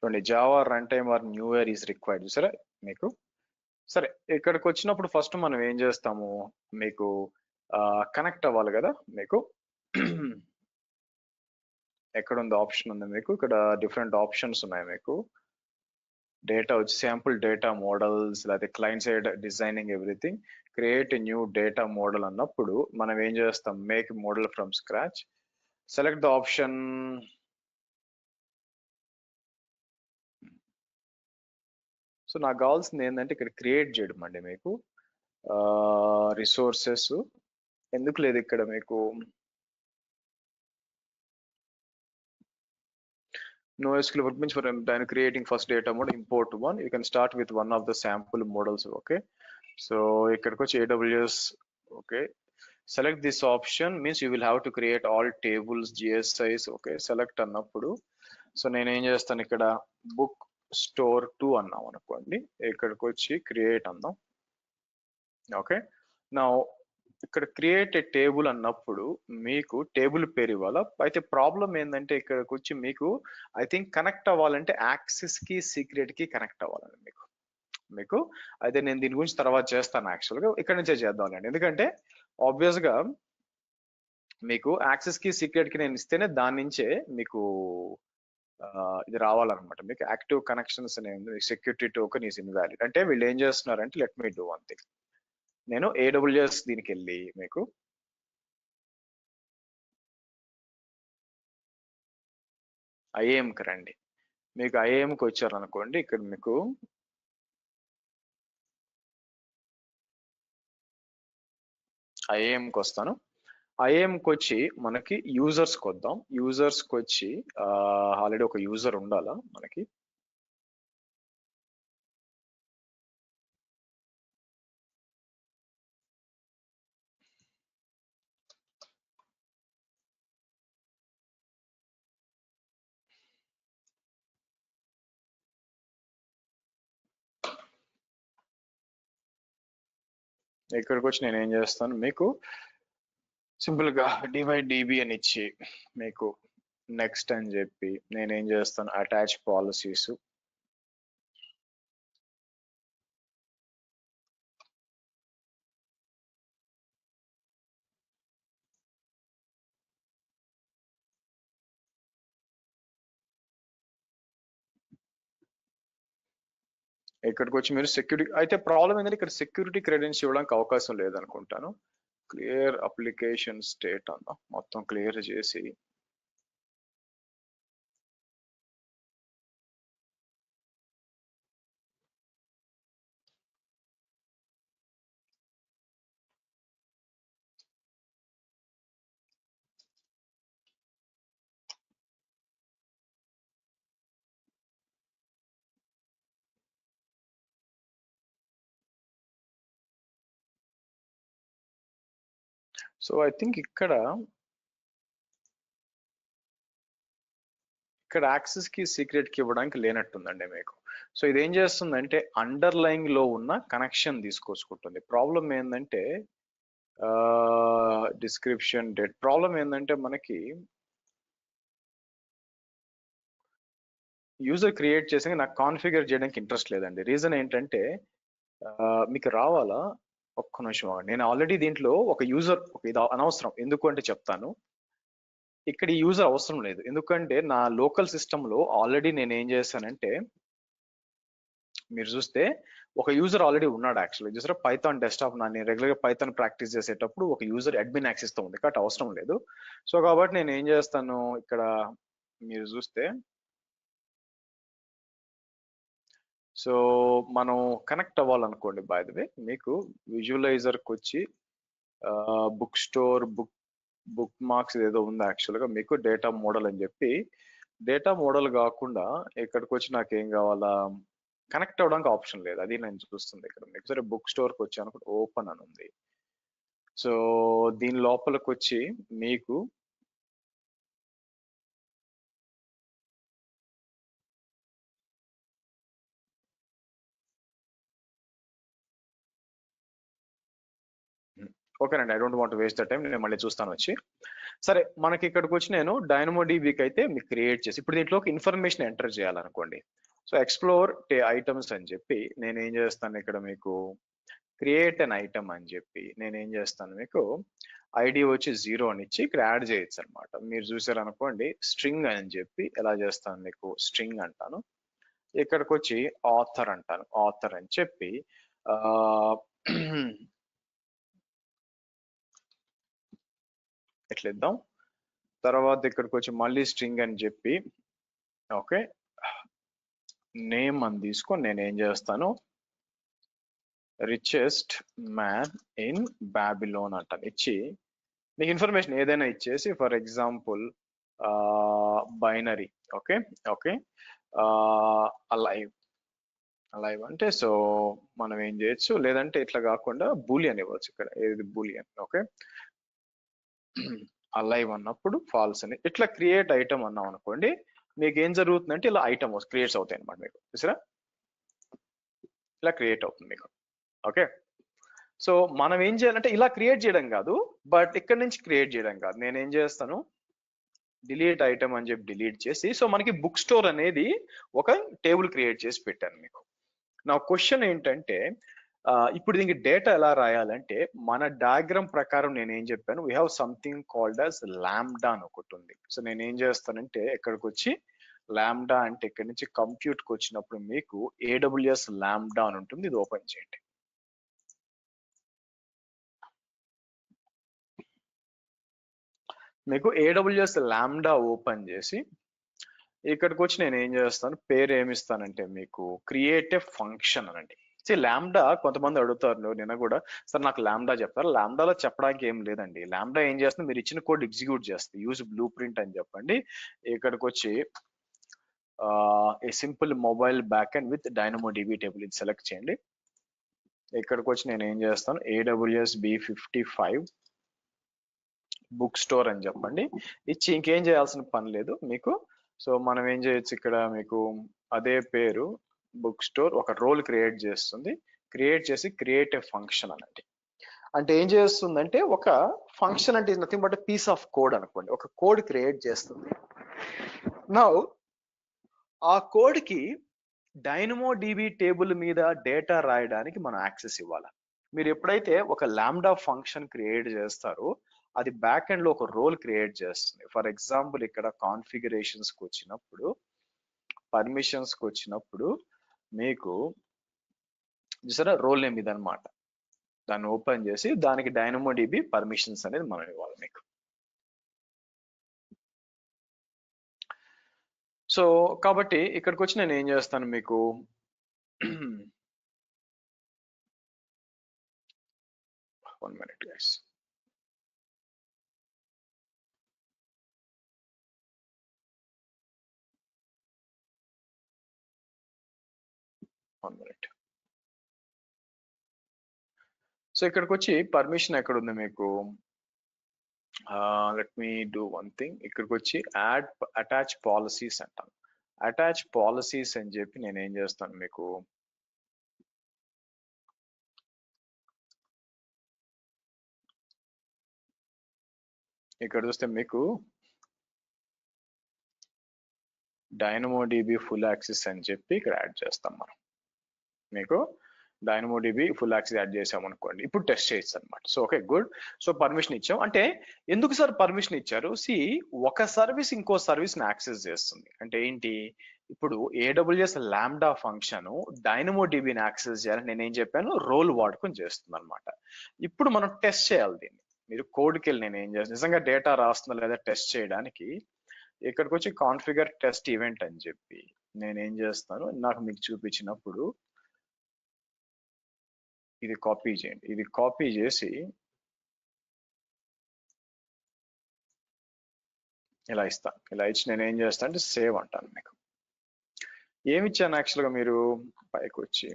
చూడండి, Java runtime or newer is required. చూసారా మీకు. సరే, ఇక్కడికి వచ్చినప్పుడు ఫస్ట్ మనం ఏం చేస్తాము, మీకు కనెక్ట్ అవ్వాలి కదా. మీకు ఎక్కడ ఉంది ఆప్షన్ ఉంది, మీకు ఇక్కడ డిఫరెంట్ ఆప్షన్స్ ఉన్నాయి. మీకు డేటా వచ్చి శాంపుల్ డేటా మోడల్స్, లేకపోతే client side designing everything. Create new data model అన్నప్పుడు మనం ఏం చేస్తాం, make model from scratch. Select the option నాకు కావాల్సింది ఏంటంటే ఇక్కడ క్రియేట్ చేయడం అండి మీకు రిసోర్సెస్ ఎందుకు లేదు ఇక్కడ మీకు NoSQL workbench for creating first data model, import one. You can start with one of the sample models. Okay, so ikkadiki vachi AWS. Okay, select this option means you will have to create all tables, GSIs. Okay, select annappudu. So నేను ఏం చేస్తాను ఇక్కడ book store 2 అన్నాం అనుకోండి, ఇక్కడికి వచ్చి create అందాం. Okay, నా ఇక్కడ క్రియేట్ ఏ టేబుల్ అన్నప్పుడు మీకు టేబుల్ పేరు ఇవ్వాలా. అయితే ప్రాబ్లం ఏంటంటే ఇక్కడికి వచ్చి మీకు ఐ థింక్ కనెక్ట్ అవ్వాలంటే యాక్సెస్ కి సీక్రెట్ కి కనెక్ట్ అవ్వాలండి మీకు అయితే నేను దీని గురించి తర్వాత చేస్తాను. యాక్చువల్గా ఇక్కడ నుంచే చేద్దామండి, ఎందుకంటే ఆబ్వియస్ గా మీకు యాక్సెస్ కి సీక్రెట్ కి నేను ఇస్తేనే దాని నుంచే మీకు ఇది రావాలన్నమాట. మీకు యాక్టివ్ కనెక్షన్స్ అనేవి సెక్యూరిటీ టోకెన్ ఈస్ ఇన్వాలిడ్ అంటే వీళ్ళు ఏం చేస్తున్నారంటే let me do one thing. నేను AWS దీనికి వెళ్ళి మీకు IAMకి రండి. మీకు IAMకి వచ్చారనుకోండి, ఇక్కడ మీకు IAMకి వస్తాను. IAMకి వచ్చి మనకి యూజర్స్కి వద్దాం. యూజర్స్కి వచ్చి ఆల్రెడీ ఒక యూజర్ ఉండాలా మనకి. ఇక్కడికి వచ్చి నేను ఏం చేస్తాను, మీకు సింపుల్ గా divide.db అని ఇచ్చి మీకు నెక్స్ట్ అని చెప్పి నేనేం చేస్తాను అటాచ్ పాలసీస్. ఇక్కడికి వచ్చి మీరు సెక్యూరిటీ అయితే ప్రాబ్లం ఏంటంటే ఇక్కడ సెక్యూరిటీ క్రెడెన్స్ ఇవ్వడానికి అవకాశం లేదనుకుంటాను. క్లియర్ అప్లికేషన్ స్టేట్ అన్న మొత్తం క్లియర్ చేసి సో ఐ థింక్ ఇక్కడ యాక్సెస్ కి సీక్రెట్ కి ఇవ్వడానికి లేనట్టుందండి మీకు. సో ఇది ఏం చేస్తుందంటే అండర్లైన్ లో ఉన్న కనెక్షన్ తీసుకొచ్చుకుంటుంది. ప్రాబ్లం ఏంటంటే డిస్క్రిప్షన్ డేట్ ప్రాబ్లం ఏంటంటే మనకి యూజర్ క్రియేట్ చేసి నాకు కాన్ఫిగర్ చేయడానికి ఇంట్రెస్ట్ లేదండి. రీజన్ ఏంటంటే మీకు రావాలా ఒక్క నిమిషం. నేను ఆల్రెడీ దీంట్లో ఒక యూజర్ ఇది అనవసరం, ఎందుకు అంటే చెప్తాను. ఇక్కడ ఈ యూజర్ అవసరం లేదు, ఎందుకంటే నా లోకల్ సిస్టమ్ లో ఆల్రెడీ నేను ఏం చేశానంటే మీరు చూస్తే ఒక యూజర్ ఆల్రెడీ ఉన్నాడు. యాక్చువల్లీ చూసారా పైథాన్ డెస్క్టాప్ నేను రెగ్యులర్ గా పైథాన్ ప్రాక్టీస్ చేసేటప్పుడు ఒక యూజర్ అడ్మిన్ యాక్సెస్ తో ఉంది కాబట్టి అవసరం లేదు. సో కాబట్టి నేను ఏం చేస్తాను ఇక్కడ మీరు చూస్తే సో మనం కనెక్ట్ అవ్వాలనుకోండి. బై ద వే మీకు విజువలైజర్కి వచ్చి బుక్ స్టోర్ బుక్ మార్క్స్ ఏదో ఉంది యాక్చువల్గా మీకు డేటా మోడల్ అని చెప్పి డేటా మోడల్ కాకుండా ఇక్కడికి వచ్చి నాకు ఏం కావాలా కనెక్ట్ అవ్వడానికి ఆప్షన్ లేదు. అది నేను చూస్తుంది ఇక్కడ మీకు. సరే బుక్ స్టోర్కి వచ్చాను, ఓపెన్ అని ఉంది. సో దీని లోపలికి వచ్చి మీకు ఓకేనండి, I don't want waste the time, నేను మళ్ళీ చూస్తాను వచ్చి. సరే మనకి ఇక్కడికి వచ్చి నేను డైనమోడిబికి అయితే మీకు క్రియేట్ చేసి ఇప్పుడు దీంట్లోకి ఇన్ఫర్మేషన్ ఎంటర్ చేయాలనుకోండి. సో ఎక్స్ప్లోర్ ఐటమ్స్ అని చెప్పి నేను ఏం చేస్తాను ఇక్కడ మీకు క్రియేట్ అన్ ఐటమ్ అని చెప్పి నేను ఏం చేస్తాను మీకు ఐడి వచ్చి 0 అని ఇచ్చి ఇక్కడ యాడ్ చేయొచ్చు అనమాట. మీరు చూసారు అనుకోండి స్ట్రింగ్ అని చెప్పి ఎలా చేస్తాను మీకు స్ట్రింగ్ అంటాను. ఇక్కడికి వచ్చి ఆథర్ అంటాను, ఆథర్ అని చెప్పి ఎట్లా ఇద్దాం. తర్వాత ఇక్కడికి వచ్చి మళ్ళీ స్ట్రింగ్ అని చెప్పి ఓకే నేమ్ అని తీసుకొని నేను ఏం చేస్తాను, రిచెస్ట్ మ్యాన్ ఇన్ బాబిలోన్ అంటాను. ఇచ్చి మీకు ఇన్ఫర్మేషన్ ఏదైనా ఇచ్చేసి, for example binary, okay okay, alive alive అంటే సో మనం ఏం చేయొచ్చు, లేదంటే ఇట్లా కాకుండా బూలియన్ ఇవ్వచ్చు. ఇక్కడ ఏది బూలియన్, ఓకే. అలైవ్ అన్నప్పుడు ఫాల్స్ అని ఇట్లా క్రియేట్ ఐటమ్ అన్నాం అనుకోండి, మీకు ఏం జరుగుతుందంటే ఇలా ఐటమ్ క్రియేట్స్ అవుతాయి అనమాట. మీకు చూసారా, ఇలా క్రియేట్ అవుతుంది మీకు, ఓకే. సో మనం ఏం చేయాలంటే ఇలా క్రియేట్ చేయడం కాదు, బట్ ఇక్కడ నుంచి క్రియేట్ చేయడం కాదు, నేను ఏం చేస్తాను, డిలీట్ ఐటమ్ అని చెప్పి డిలీట్ చేసి, సో మనకి బుక్ స్టోర్ అనేది ఒక టేబుల్ క్రియేట్ చేసి పెట్టాను మీకు. నా క్వశ్చన్ ఏంటంటే, ఇప్పుడు దీనికి డేటా ఎలా రాయాలంటే, మన డయాగ్రామ్ ప్రకారం నేను ఏం చెప్పాను, we have something called as lambda అని ఒకటి ఉంది. సో నేను ఏం చేస్తానంటే, ఎక్కడికి వచ్చి లాంబ్డా అంటే ఇక్కడ నుంచి కంప్యూట్ కి వచ్చినప్పుడు మీకు AWS లాంబ్డా అని ఉంటుంది, ఇది ఓపెన్ చేయండి. మీకు AWS లాంబ్డా ఓపెన్ చేసి ఇక్కడికి వచ్చి నేను ఏం చేస్తాను, పేరు ఏమి ఇస్తానంటే మీకు క్రియేట్ ఏ ఫంక్షన్ అనండి. లాంబ్డా కొంతమంది అడుగుతారు, నిన్న కూడా, సార్ నాకు లాంబ్డా చెప్తారు. లాంబ్డాలో చెప్పడానికి ఏం లేదండి. లాంబ్డా ఏం చేస్తుంది, మీరు ఇచ్చిన కోడ్ ఎగ్జిక్యూట్ చేస్తుంది. యూజ్ బ్లూ ప్రింట్ అని చెప్పండి. ఇక్కడికి వచ్చి ఏ simple mobile back and with DynamoDB table ఇది సెలెక్ట్ చేయండి. ఇక్కడికి వచ్చి నేను ఏం చేస్తాను, AWS B55 బుక్ స్టోర్ అని చెప్పండి. ఇచ్చి ఇంకేం చేయాల్సిన పని లేదు మీకు. సో మనం ఏం చేయొచ్చు, ఇక్కడ మీకు అదే పేరు బుక్ స్టోర్ ఒక రోల్ క్రియేట్ చేస్తుంది. క్రియేట్ చేసి క్రియేట్ ఏ ఫంక్షన్ అనండి. అంటే ఏం చేస్తుందంటే, ఒక ఫంక్షన్ అంటే nothing but piece of code అనుకోండి, ఒక కోడ్ క్రియేట్ చేస్తుంది. నౌ ఆ కోడ్ కి DynamoDB టేబుల్ మీద డేటా రాయడానికి మనం యాక్సెస్ ఇవ్వాలి. మీరు ఎప్పుడైతే ఒక లాంబ్డా ఫంక్షన్ క్రియేట్ చేస్తారో, అది బ్యాక్ ఎండ్ లో ఒక రోల్ క్రియేట్ చేస్తుంది. ఫర్ ఎగ్జాంపుల్ ఇక్కడ కాన్ఫిగరేషన్స్ కి వచ్చినప్పుడు, పర్మిషన్స్ కి వచ్చినప్పుడు మీకు చూసారా రోల్ నేమ్ ఇది అనమాట. దాన్ని ఓపెన్ చేసి దానికి DynamoDB పర్మిషన్స్ అనేది మనం ఇవ్వాలి మీకు. సో కాబట్టి ఇక్కడికి వచ్చి నేను ఏం చేస్తాను మీకు, 1 minute guys. సో ఇక్కడికి వచ్చి పర్మిషన్ ఎక్కడ ఉంది మీకు, let me do one thing. ఇక్కడికి వచ్చి అటాచ్ పాలసీస్ అంటాను. అటాచ్ పాలసీస్ అని చెప్పి నేను ఏం చేస్తాను మీకు, ఇక్కడ చూస్తే మీకు DynamoDB ఫుల్ యాక్సెస్ అని చెప్పి ఇక్కడ యాడ్ చేస్తాం మనం. మీకు DynamoDB ఫుల్ యాక్సెస్ యాడ్ చేసాం అనుకోండి, ఇప్పుడు టెస్ట్ చేయొచ్చు అనమాట. So okay good. So permission ఇచ్చాం అంటే ఎందుకు సార్ పర్మిషన్ ఇచ్చారు, ఒక సర్వీస్ ఇంకో సర్వీస్ ని యాక్సెస్ చేస్తుంది అంటే ఏంటి, ఇప్పుడు AWS లాంబ్డా ఫంక్షన్ DynamoDBని యాక్సెస్ చేయాలని నేను ఏం చెప్పాను, రోల్ వాడుకొని చేస్తుంది అనమాట. ఇప్పుడు మనం టెస్ట్ చేయాలి దీన్ని. మీరు కోడ్కి వెళ్ళి నేను ఏం చేస్తాను, నిజంగా డేటా రాస్తుందా లేదా టెస్ట్ చేయడానికి ఇక్కడికి వచ్చి కాన్ఫిగర్ టెస్ట్ ఈవెంట్ అని చెప్పి నేను ఏం చేస్తాను, నాకు మీకు చూపించినప్పుడు ఇది కాపీ చేయండి. ఇది కాపీ చేసి ఇలా ఇస్తాను. ఇలా ఇచ్చి నేను ఏం చేస్తాను అంటే సేవ్ అంటాను. మీకు ఏమి ఇచ్చాను యాక్చువల్గా, మీరు పైకి వచ్చి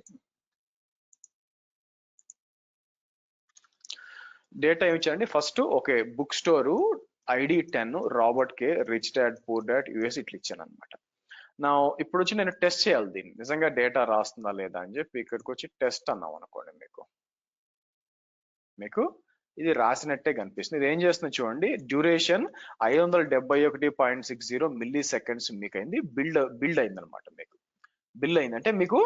డేటా ఏమి ఇచ్చారండి, first okay book store ID 10 Robert K rich dad poor dad US ఇట్లా ఇచ్చాను అనమాట. నా ఇప్పుడు వచ్చి నేను టెస్ట్ చేయాలి దీన్ని, నిజంగా డేటా రాస్తుందా లేదా అని చెప్పి ఇక్కడికి వచ్చి టెస్ట్ అన్నాం అనుకోండి, మీకు ఇది రాసినట్టే కనిపిస్తుంది. ఇది ఏం చేస్తుంది చూడండి, డ్యూరేషన్ 571.60 మిల్లీ సెకండ్స్ మీకు అయింది, బిల్డ్ అయింది అనమాట. మీకు బిల్ అయిందంటే మీకు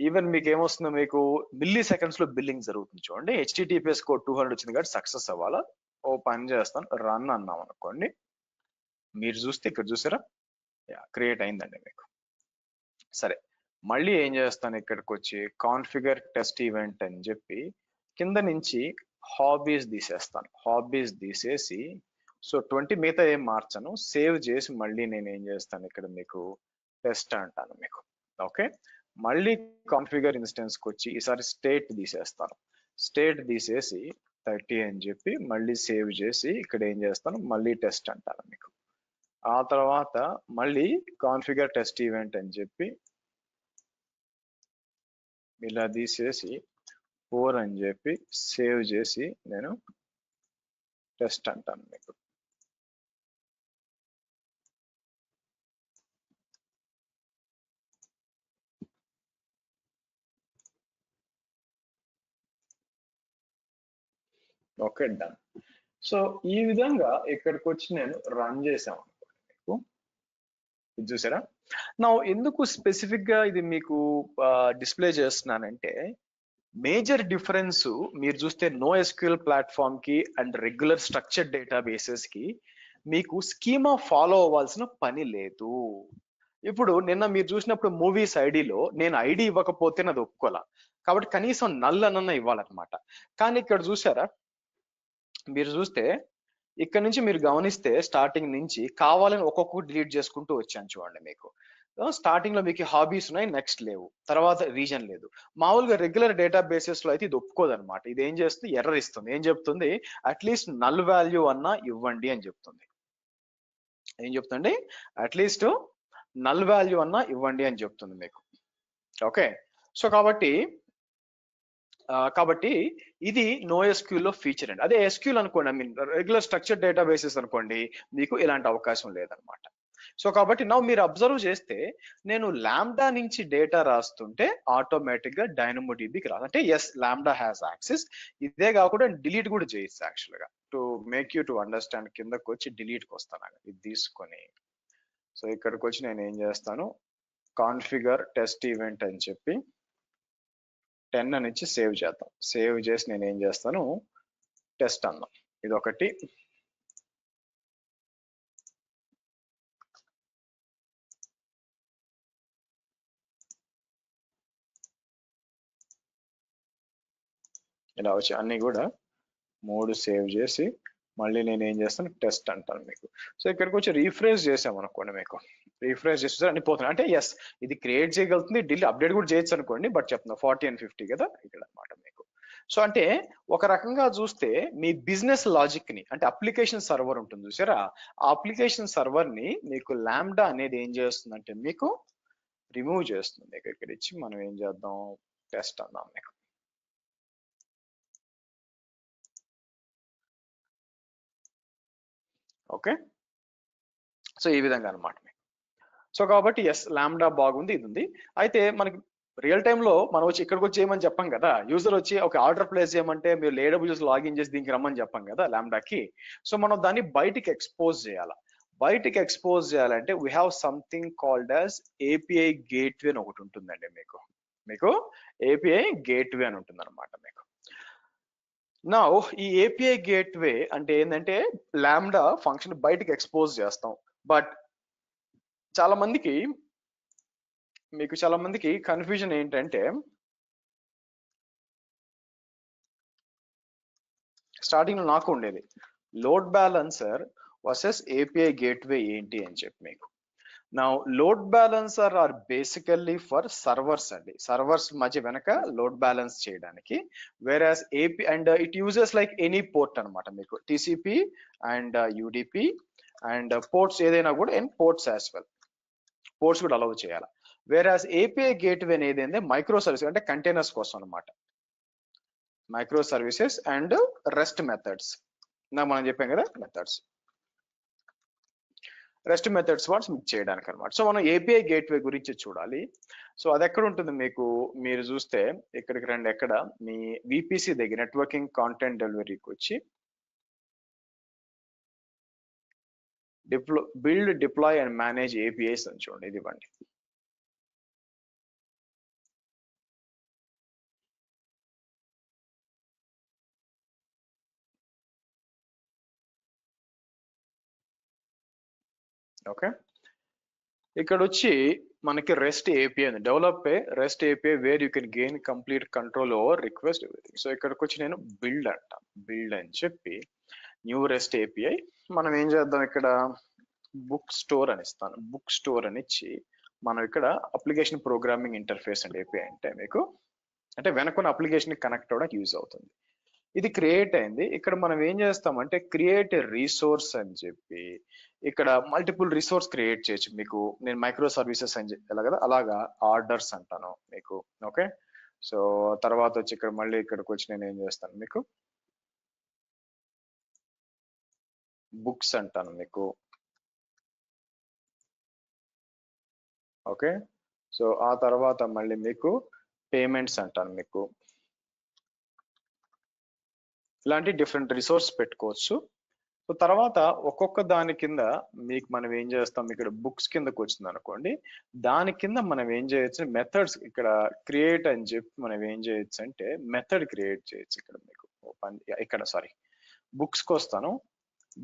ఈవెన్ మీకు ఏమొస్తుందో, మీకు మిల్లీ సెకండ్స్ లో బిల్లింగ్ జరుగుతుంది చూడండి. HTTPS కోడ్ 200 వచ్చింది కాబట్టి సక్సెస్ అవ్వాలా. ఓ పని చేస్తాను, రన్ అన్నాం అనుకోండి, మీరు చూస్తే ఇక్కడ చూసారా క్రియేట్ అయిందండి మీకు. సరే మళ్ళీ ఏం చేస్తాను, ఇక్కడికి వచ్చి కాన్ఫిగర్ టెస్ట్ ఈవెంట్ అని చెప్పి కింద నుంచి హాబీస్ తీసేస్తాను. హాబీస్ తీసేసి సో 20 మిగతా ఏం మార్చను, సేవ్ చేసి మళ్ళీ నేను ఏం చేస్తాను, ఇక్కడ మీకు టెస్ట్ అంటాను మీకు. ఓకే, మళ్ళీ కాన్ఫిగర్ ఇన్స్టెన్స్కి వచ్చి ఈసారి స్టేట్ తీసేస్తాను. స్టేట్ తీసేసి 30 అని చెప్పి మళ్ళీ సేవ్ చేసి ఇక్కడ ఏం చేస్తాను, మళ్ళీ టెస్ట్ అంటాను మీకు. ఆ తర్వాత మళ్ళీ కాన్ఫిగర్ టెస్ట్ ఈవెంట్ అని చెప్పి ఇలా తీసేసి 4 అని చెప్పి సేవ్ చేసి నేను టెస్ట్ అంటాను మీకు. Okay, done. సో ఈ విధంగా ఇక్కడికి వచ్చి నేను రన్ చేసాను మీకు. ఇది చూసారా? నా ఎందుకు స్పెసిఫిక్ గా ఇది మీకు డిస్ప్లే చేస్తున్నానంటే, మేజర్ డిఫరెన్స్ మీరు చూస్తే నో ఎస్క్యూఎల్ ప్లాట్ఫామ్ కి అండ్ రెగ్యులర్ స్ట్రక్చర్డ్ డేటాబేసెస్ కి మీకు స్కీమా ఫాలో అవ్వాల్సిన పని లేదు. ఇప్పుడు నిన్న మీరు చూసినప్పుడు మూవీస్ ఐడిలో నేను ఐడి ఇవ్వకపోతే నాది ఒప్పుకోలా, కాబట్టి కనీసం నల్ అన్న ఇవ్వాలన్నమాట. కానీ ఇక్కడ చూసారా, మీరు చూస్తే ఇక్కడ నుంచి మీరు గమనిస్తే స్టార్టింగ్ నుంచి కావాలని ఒక్కొక్కటి డిలీట్ చేసుకుంటూ వచ్చాను చూడండి. మీకు స్టార్టింగ్ లో మీకు హాబీస్ ఉన్నాయి, నెక్స్ట్ లేవు, తర్వాత రీజన్ లేదు. మామూలుగా రెగ్యులర్ డేటా బేసెస్ లో అయితే ఇది ఒప్పుకోదన్నమాట. ఇది ఏం చేస్తుంది, ఎర్రర్ ఇస్తుంది. ఏం చెప్తుంది, అట్లీస్ట్ నల్ వాల్యూ అన్నా ఇవ్వండి అని చెప్తుంది. ఏం చెప్తుంది, అట్లీస్ట్ నల్ వాల్యూ అన్నా ఇవ్వండి అని చెప్తుంది మీకు. ఓకే, సో కాబట్టి ఇది NoSQL లో ఫీచర్ అండి. అదే SQL అనుకోండి, I mean regular structure databases అనుకోండి, మీకు ఇలాంటి అవకాశం లేదనమాట. సో కాబట్టి నా మీరు అబ్జర్వ్ చేస్తే నేను లాంబ్డా నుంచి డేటా రాస్తుంటే ఆటోమేటిక్ గా డైనమోడిబికి రాదు. అంటే ఎస్, లాంబ్డా హ్యాస్ యాక్సెస్. ఇదే కాకుండా డిలీట్ కూడా చేయొచ్చు యాక్చువల్ గా. To make you to understand, కిందకి వచ్చి డిలీట్కి వస్తాను ఇది తీసుకొని. సో ఇక్కడికి వచ్చి నేను ఏం చేస్తాను, కాన్ఫిగర్ టెస్ట్ ఈవెంట్ అని చెప్పి 10 అని ఇచ్చి సేవ్ చేద్దాం. సేవ్ చేసి నేను ఏం చేస్తాను, టెస్ట్ అందాం. ఇది ఒకటి, ఇలా వచ్చి అన్ని కూడా 3 సేవ్ చేసి మళ్ళీ నేను ఏం చేస్తాను, టెస్ట్ అంటాను మీకు. సో ఇక్కడికి వచ్చి రీఫ్రెష్ చేసాం అనుకోండి, మీకు రీఫ్రెష్ చేస్తే అన్ని పోతున్నాయి. అంటే ఎస్, ఇది క్రియేట్ చేయగలుగుతుంది, డిలీట్ అప్డేట్ కూడా చేయొచ్చు అనుకోండి. బట్ చెప్తున్నా 40 and 50 కదా ఇక్కడ అనమాట మీకు. సో అంటే ఒక రకంగా చూస్తే మీ బిజినెస్ లాజిక్ ని, అంటే అప్లికేషన్ సర్వర్ ఉంటుంది చూసారా, ఆ అప్లికేషన్ సర్వర్ ని మీకు లాంబ్డా అనేది ఏం చేస్తుందంటే మీకు రిమూవ్ చేస్తుంది. ఇక్కడ ఇచ్చి మనం ఏం చేద్దాం, టెస్ట్ అందాం మీకు. ఓకే, సో ఈ విధంగా అనమాట. సో కాబట్టి ఎస్, లాంబ్డా బాగుంది, ఇది ఉంది. అయితే మనకి రియల్ టైంలో మనం వచ్చి ఇక్కడికి వచ్చి చేయమని చెప్పాం కదా, యూజర్ వచ్చి ఒక ఆర్డర్ ప్లేస్ చేయమంటే మీరు AWS లాగిన్ చేసి దీనికి రమ్మని చెప్పాం కదా లాంబ్డాకి. సో మనం దాన్ని బయటికి ఎక్స్పోజ్ చేయాలి. బయటికి ఎక్స్పోజ్ చేయాలంటే we have something called as API gateway అని ఒకటి ఉంటుందండి మీకు API గేట్వే అని ఉంటుంది అనమాట మీకు. నా ఈ API గేట్వే అంటే ఏంటంటే లాంబ్డా ఫంక్షన్ బయటికి ఎక్స్పోజ్ చేస్తాం. బట్ చాలా మందికి కన్ఫ్యూజన్ ఏంటంటే, స్టార్టింగ్ లో నాకు ఉండేది load balancer versus API gateway ఏంటి అని చెప్పి మీకు. నా load balancer are basically for servers అండి, సర్వర్స్ మధ్య వెనక లోడ్ బ్యాలెన్స్ చేయడానికి. Whereas API and it uses like any port అనమాట మీకు, TCP and UDP and ports ఏదైనా కూడా and ports as well, ports కూడా అలౌ చేయాలి. వేరాస్ API గేట్వే అనేది ఏంటంటే మైక్రో సర్వీస్, అంటే కంటైనర్స్ కోసం అనమాట. Micro services and rest methods, మనం చెప్పాం కదా మెథడ్స్, రెస్ట్ మెథడ్స్ వాట్స్ మీకు చేయడానికి అనమాట. సో మనం API గేట్వే గురించి చూడాలి. సో అది ఎక్కడ ఉంటుంది మీకు, మీరు చూస్తే ఇక్కడికి రండి, ఎక్కడ మీ VPC దగ్గర నెట్వర్కింగ్ కాంటెంట్ డెలివరీకి వచ్చి build deploy and manage APIs అని చూడండి, ఇది ఇవ్వండి. ఓకే, ఇక్కడ వచ్చి మనకి రెస్ట్ API ఉంది, develop rest API where you can gain complete control over request everything. So ఇక్కడికి వచ్చి నేను బిల్డ్ అంటాం, బిల్డ్ అని చెప్పి న్యూ రెస్ట్ API. మనం ఏం చేద్దాం, ఇక్కడ బుక్ స్టోర్ అని ఇస్తాను, బుక్ స్టోర్ అని ఇచ్చి మనం ఇక్కడ అప్లికేషన్ ప్రోగ్రామింగ్ ఇంటర్ఫేస్ అండి ఏపీఐ అంటే మీకు అంటే వెనకున్న అప్లికేషన్ కనెక్ట్ అవ్వడానికి యూజ్ అవుతుంది. ఇది క్రియేట్ అయింది. ఇక్కడ మనం ఏం చేస్తామంటే క్రియేట్ ఎ రిసోర్స్ అని చెప్పి ఇక్కడ మల్టిపుల్ రిసోర్స్ క్రియేట్ చేయొచ్చు. మీకు నేను మైక్రో సర్వీసెస్ అని చెప్పి కదా అలాగా ఆర్డర్స్ అంటాను మీకు. ఓకే, సో తర్వాత వచ్చి ఇక్కడ మళ్ళీ ఇక్కడికి వచ్చి నేను ఏం చేస్తాను మీకు బుక్స్ అంటాను మీకు. ఓకే, సో ఆ తర్వాత మళ్ళీ మీకు పేమెంట్స్ అంటాను మీకు. ఇలాంటి డిఫరెంట్ రిసోర్స్ పెట్టుకోవచ్చు. సో తర్వాత ఒక్కొక్క దాని కింద మీకు మనం ఏం చేస్తాం ఇక్కడ బుక్స్ కిందకు వచ్చింది అనుకోండి, దాని కింద మనం ఏం చేయొచ్చు మెథడ్స్ ఇక్కడ క్రియేట్ అని చెప్పి మనం ఏం చేయొచ్చు అంటే మెథడ్ క్రియేట్ చేయొచ్చు. ఇక్కడ మీకు ఇక్కడ సారీ బుక్స్కి వస్తాను.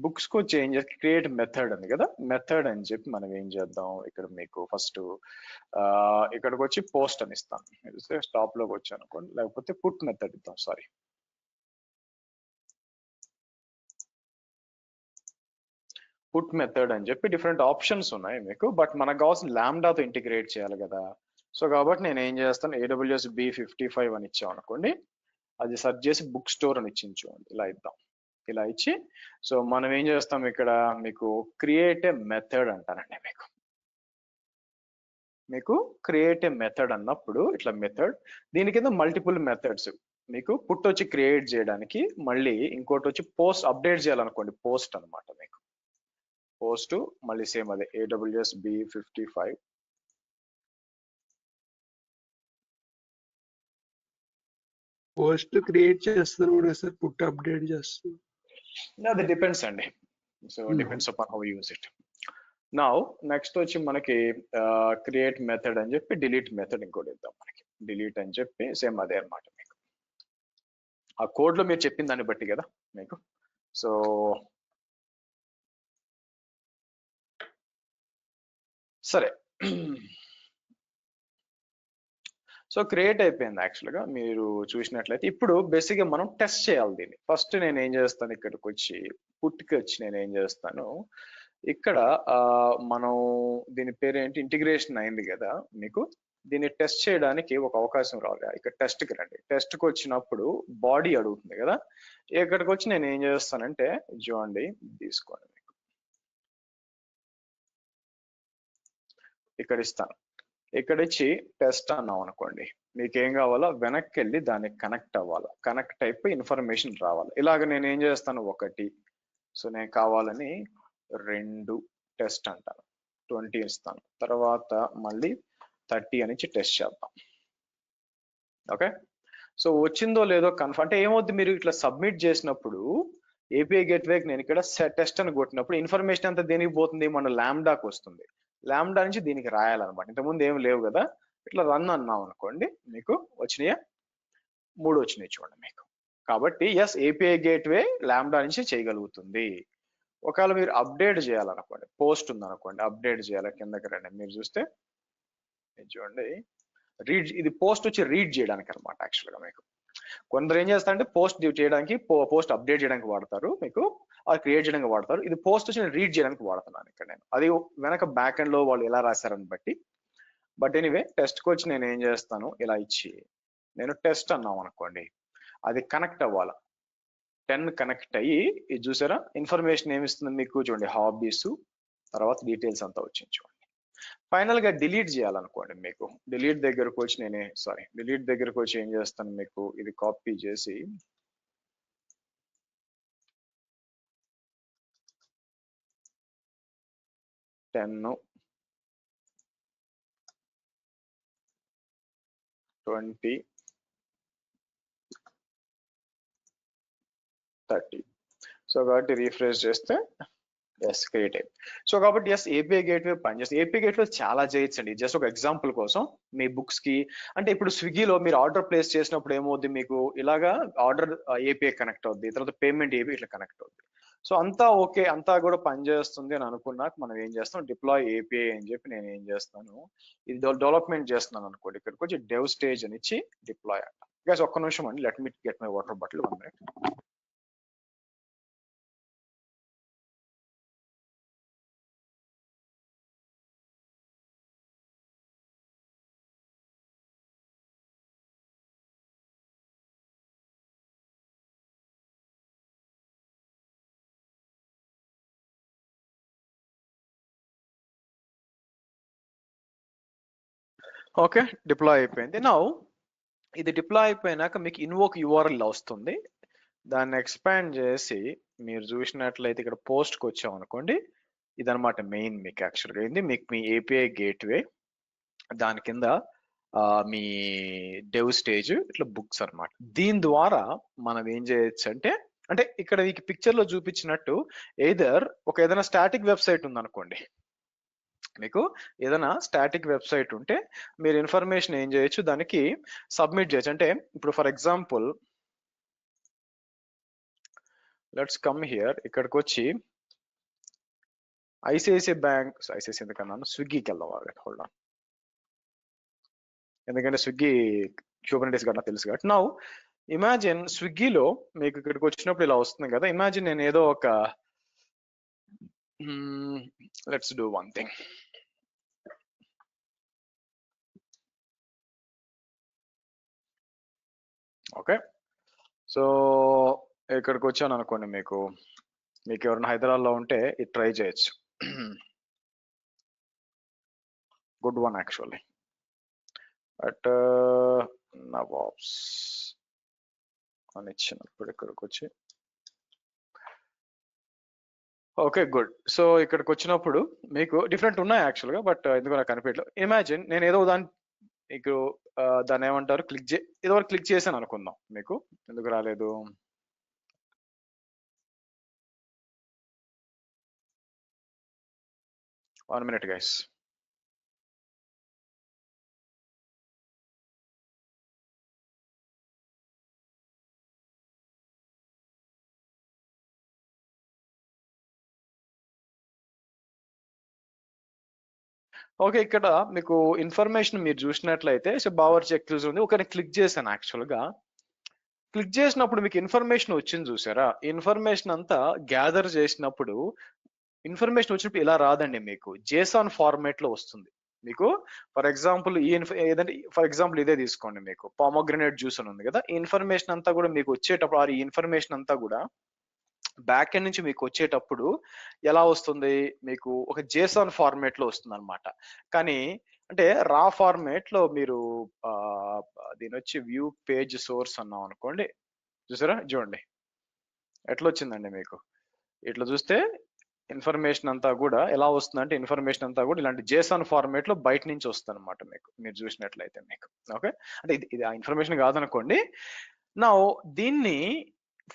బుక్స్కి వచ్చి ఏం చేస్తే క్రియేట్ మెథడ్ ఉంది కదా, మెథడ్ అని చెప్పి మనం ఏం చేద్దాం ఇక్కడ మీకు ఫస్ట్ ఇక్కడికి వచ్చి పోస్ట్ అని ఇస్తాను. స్టాప్ లోకి వచ్చాను అనుకోండి, లేకపోతే పుట్ మెథడ్ ఇద్దాం. సారీ, పుట్ మెథడ్ అని చెప్పి డిఫరెంట్ ఆప్షన్స్ ఉన్నాయి మీకు. బట్ మనకు కావాల్సిన లాంబ్డాతో ఇంటిగ్రేట్ చేయాలి కదా. సో కాబట్టి నేను ఏం చేస్తాను AWS B55 అని ఇచ్చాం అనుకోండి, అది సెర్చ్ చేసి బుక్ స్టోర్ అని ఇచ్చింది చూడండి, ఇలా ఇద్దాం. ఇలా ఇచ్చి సో మనం ఏం చేస్తాం ఇక్కడ మీకు క్రియేట్ ఏ మెథడ్ అంటానండి. మీకు క్రియేట్ ఏ మెథడ్ అన్నప్పుడు ఇట్లా మెథడ్, దీని కింద మల్టిపుల్ మెథడ్స్ మీకు పుట్ వచ్చి క్రియేట్ చేయడానికి, మళ్ళీ ఇంకోటి వచ్చి పోస్ట్ అప్డేట్ చేయాలనుకోండి పోస్ట్ అనమాట మీకు. పోస్ట్ మళ్ళీ సేమ్ అదే AWS B55. పోస్ట్ క్రియేట్ చేస్తారు కూడా సార్, పుట్ అప్డేట్ చేస్తారు. అది డిపెండ్స్ అండి. So depends upon how use it. Now next వచ్చి మనకి క్రియేట్ మెథడ్ అని చెప్పి డిలీట్ మెథడ్ ఇంకోటి ఇద్దాం మనకి. డిలీట్ అని చెప్పి సేమ్ అదే అనమాట మీకు. ఆ కోడ్ లో మీరు చెప్పిన దాన్ని బట్టి కదా మీకు. సో సరే, సో క్రియేట్ అయిపోయింది యాక్చువల్గా మీరు చూసినట్లయితే. ఇప్పుడు బేసిక్గా మనం టెస్ట్ చేయాలి దీన్ని. ఫస్ట్ నేను ఏం చేస్తాను ఇక్కడికి వచ్చి పుట్కి వచ్చి నేను ఏం చేస్తాను ఇక్కడ మనం దీని పేరు ఏంటి ఇంటిగ్రేషన్ అయింది కదా మీకు. దీన్ని టెస్ట్ చేయడానికి ఒక అవకాశం రావాలి. ఇక్కడ టెస్ట్కి రండి. టెస్ట్కి వచ్చినప్పుడు బాడీ అడుగుతుంది కదా, ఇక్కడికి వచ్చి నేను ఏం చేస్తానంటే చూడండి తీసుకోండి మీకు ఇక్కడ ఇస్తాను. ఇక్కడ ఇచ్చి టెస్ట్ అన్నాం అనుకోండి, మీకు ఏం కావాలో వెనక్కి వెళ్ళి దానికి కనెక్ట్ అవ్వాలి. కనెక్ట్ అయిపోయి ఇన్ఫర్మేషన్ రావాలి. ఇలాగ నేను ఏం చేస్తాను 1, సో నేను కావాలని 2 టెస్ట్ అంటాను, 20 ఇస్తాను. తర్వాత మళ్ళీ 30 అని టెస్ట్ చేద్దాం. ఓకే, సో వచ్చిందో లేదో కన్ఫర్మ్ అంటే ఏమవుతుంది, మీరు ఇట్లా సబ్మిట్ చేసినప్పుడు ఏపీఐ గేట్వేకి నేను ఇక్కడ టెస్ట్ అని కొట్టినప్పుడు ఇన్ఫర్మేషన్ అంతా దేనికి పోతుంది, మన లాంబ్డాకి వస్తుంది. లాంబ్డా నుంచి దీనికి రాయాలన్నమాట. ఇంతకుముందు ఏం లేవు కదా. ఇట్లా రన్ అన్నాం అనుకోండి, మీకు వచ్చినాయా 3 వచ్చినాయి చూడండి మీకు. కాబట్టి ఎస్ ఏపీఐ గేట్వే లాంబ్డా నుంచి చేయగలుగుతుంది. ఒకవేళ మీరు అప్డేట్ చేయాలనుకోండి, పోస్ట్ ఉందనుకోండి, అప్డేట్ చేయాలి, కిందకి రండి. మీరు చూస్తే చూడండి రీడ్, ఇది పోస్ట్ వచ్చి రీడ్ చేయడానికి అనమాట యాక్చువల్గా మీకు. కొందరు ఏం చేస్తారంటే పోస్ట్ చేయడానికి పోస్ట్ అప్డేట్ చేయడానికి వాడతారు మీకు, అది క్రియేట్ చేయడానికి వాడతారు. ఇది పోస్ట్ వచ్చి నేను రీడ్ చేయడానికి వాడుతున్నాను ఇక్కడ నేను. అది వెనక బ్యాక్ ఎండ్ లో వాళ్ళు ఎలా రాశారని బట్టి. బట్ ఎనీవే టెస్ట్కి వచ్చి నేను ఏం చేస్తాను ఇలా ఇచ్చి నేను టెస్ట్ అన్నాం అనుకోండి, అది కనెక్ట్ అవ్వాలి. 10 కనెక్ట్ అయ్యి ఇది చూసారా ఇన్ఫర్మేషన్ ఏమిస్తుంది మీకు చూడండి, హాబీస్ తర్వాత డీటెయిల్స్ అంతా వచ్చింది చూడండి. ఫైనల్ గా డిలీట్ చేయాలనుకోండి మీకు, డిలీట్ దగ్గరకు వచ్చి డిలీట్ దగ్గరకు వచ్చి ఏం చేస్తాను మీకు ఇది కాపీ చేసి టెన్ 20 30. సో కాబట్టి రీఫ్రెష్ చేస్తే ఎస్ క్రియేట్ అయ్యింది. సో కాబట్టి ఎస్ ఏపీఐ గేట్వే పనిచేస్తుంది. ఏపీఐ గేట్వే చాలా చేయొచ్చండి. జస్ట్ ఒక ఎగ్జాంపుల్ కోసం మీ బుక్స్ కి అంటే ఇప్పుడు స్విగ్గీలో మీరు ఆర్డర్ ప్లేస్ చేసినప్పుడు ఏమవుద్ది మీకు ఇలాగా ఆర్డర్ ఏపీఐ కనెక్ట్ అవుద్ది, తర్వాత పేమెంట్ ఏపీ ఇట్లా కనెక్ట్ అవుద్ది. సో అంతా ఓకే, అంతా కూడా పనిచేస్తుంది అని అనుకున్నాక మనం ఏం చేస్తాం డిప్లాయ్ ఏపీఐ అని చెప్పి నేను ఏం చేస్తాను ఇది డెవలప్మెంట్ చేస్తున్నాను అనుకోండి, ఇక్కడికి వచ్చి డెవ్ స్టేజ్ అని ఇచ్చి డిప్లాయ్ అంట. గైస్ ఒక్క నిమిషం అండి, let me get my water bottle 1 minute. Okay, deploy అయిపోయింది. నౌ ఇది డిప్లాయ్ అయిపోయినాక మీకు ఇన్వోక్ యూఆర్ఎల్ వస్తుంది. దాన్ని ఎక్స్పాండ్ చేసి మీరు చూసినట్లయితే ఇక్కడ పోస్ట్కి వచ్చాం అనుకోండి, ఇదనమాట మెయిన్ మీకు యాక్చువల్గా ఏంది మీకు మీ ఏపీఐ గేట్వే, దాని కింద మీ డెవ్ స్టేజ్ ఇట్లా బుక్స్ అన్నమాట. దీని ద్వారా మనం ఏం చేయొచ్చు అంటే అంటే ఇక్కడ మీకు పిక్చర్ లో చూపించినట్టు ఎయిదర్ ఒక ఏదైనా స్టాటిక్ వెబ్సైట్ ఉందనుకోండి, మీకు ఏదైనా స్టాటిక్ వెబ్సైట్ ఉంటే మీరు ఇన్ఫర్మేషన్ ఏం చేయొచ్చు, దానికి సబ్మిట్ చేయొచ్చు. అంటే ఇప్పుడు for example let's come here, ఇక్కడికి వచ్చి ఐసిఐసిఐ బ్యాంక్, ఐసిఐసిఐ ఎందుకన్నాను, స్విగ్గీకి వెళ్దాం. హోల్డ్ ఆన్, ఎందుకంటే స్విగ్గీ క్యూబర్నెటిస్ గట్రా తెలుసు కాబట్టి. నౌ ఇమాజిన్ స్విగ్గీలో మీకు ఇక్కడికి వచ్చినప్పుడు ఇలా వస్తుంది కదా. ఇమాజిన్ నేను ఏదో ఒక let's do one thing. Okay, so ఇక్కడికి వచ్చాను అనుకోండి, మీకు ఎవరైనా హైదరాబాద్లో ఉంటే ఇది ట్రై చేయొచ్చు. Good one actually. But nawabs అని ఇచ్చినప్పుడు ఇక్కడికి వచ్చి ఓకే గుడ్. సో ఇక్కడికి వచ్చినప్పుడు మీకు డిఫరెంట్ ఉన్నాయి యాక్చువల్గా, బట్ ఎందుకు నాకు కనిపించలేదు. ఇమాజిన్ నేను ఏదో దాని మీకు దాన్ని ఏమంటారు క్లిక్ ఏదో క్లిక్ చేశాను అనుకుందాం, మీకు ఎందుకు రాలేదు, వన్ మినిట్ గైస్. ఓకే, ఇక్కడ మీకు ఇన్ఫర్మేషన్ మీరు చూసినట్లయితే సో బావర్చి ఎక్స్క్లూజివ్ ఉంది. ఒకటి క్లిక్ చేశాను యాక్చువల్గా. క్లిక్ చేసినప్పుడు మీకు ఇన్ఫర్మేషన్ వచ్చింది చూసారా, ఇన్ఫర్మేషన్ అంతా గ్యాదర్ చేసినప్పుడు ఇన్ఫర్మేషన్ వచ్చినప్పుడు ఇలా రాదండి, మీకు జేసాన్ ఫార్మేట్ లో వస్తుంది. మీకు ఫర్ ఎగ్జాంపుల్ ఏదంటే ఫర్ ఎగ్జాంపుల్ ఇదే తీసుకోండి, మీకు పామోగ్రనేట్ జ్యూస్ అని ఉంది కదా, ఈ ఇన్ఫర్మేషన్ అంతా కూడా మీకు వచ్చేటప్పుడు ఈ ఇన్ఫర్మేషన్ అంతా కూడా బ్యాక్ ఎండ్ నుంచి మీకు వచ్చేటప్పుడు ఎలా వస్తుంది, మీకు ఒక జేసాన్ ఫార్మేట్ లో వస్తుంది అనమాట. కానీ అంటే రా ఫార్మేట్ లో మీరు దీని వచ్చి వ్యూ పేజ్ సోర్స్ అన్నాం అనుకోండి, చూసారా చూడండి ఎట్లా వచ్చిందండి మీకు. ఇట్లా చూస్తే ఇన్ఫర్మేషన్ అంతా కూడా ఎలా వస్తుందంటే ఇన్ఫర్మేషన్ అంతా కూడా ఇలాంటి జేసాన్ ఫార్మేట్ లో బయట నుంచి వస్తుంది అనమాట మీకు, మీరు చూసినట్లయితే మీకు. ఓకే, అంటే ఇది ఆ ఇన్ఫర్మేషన్ కాదనుకోండి. నా దీన్ని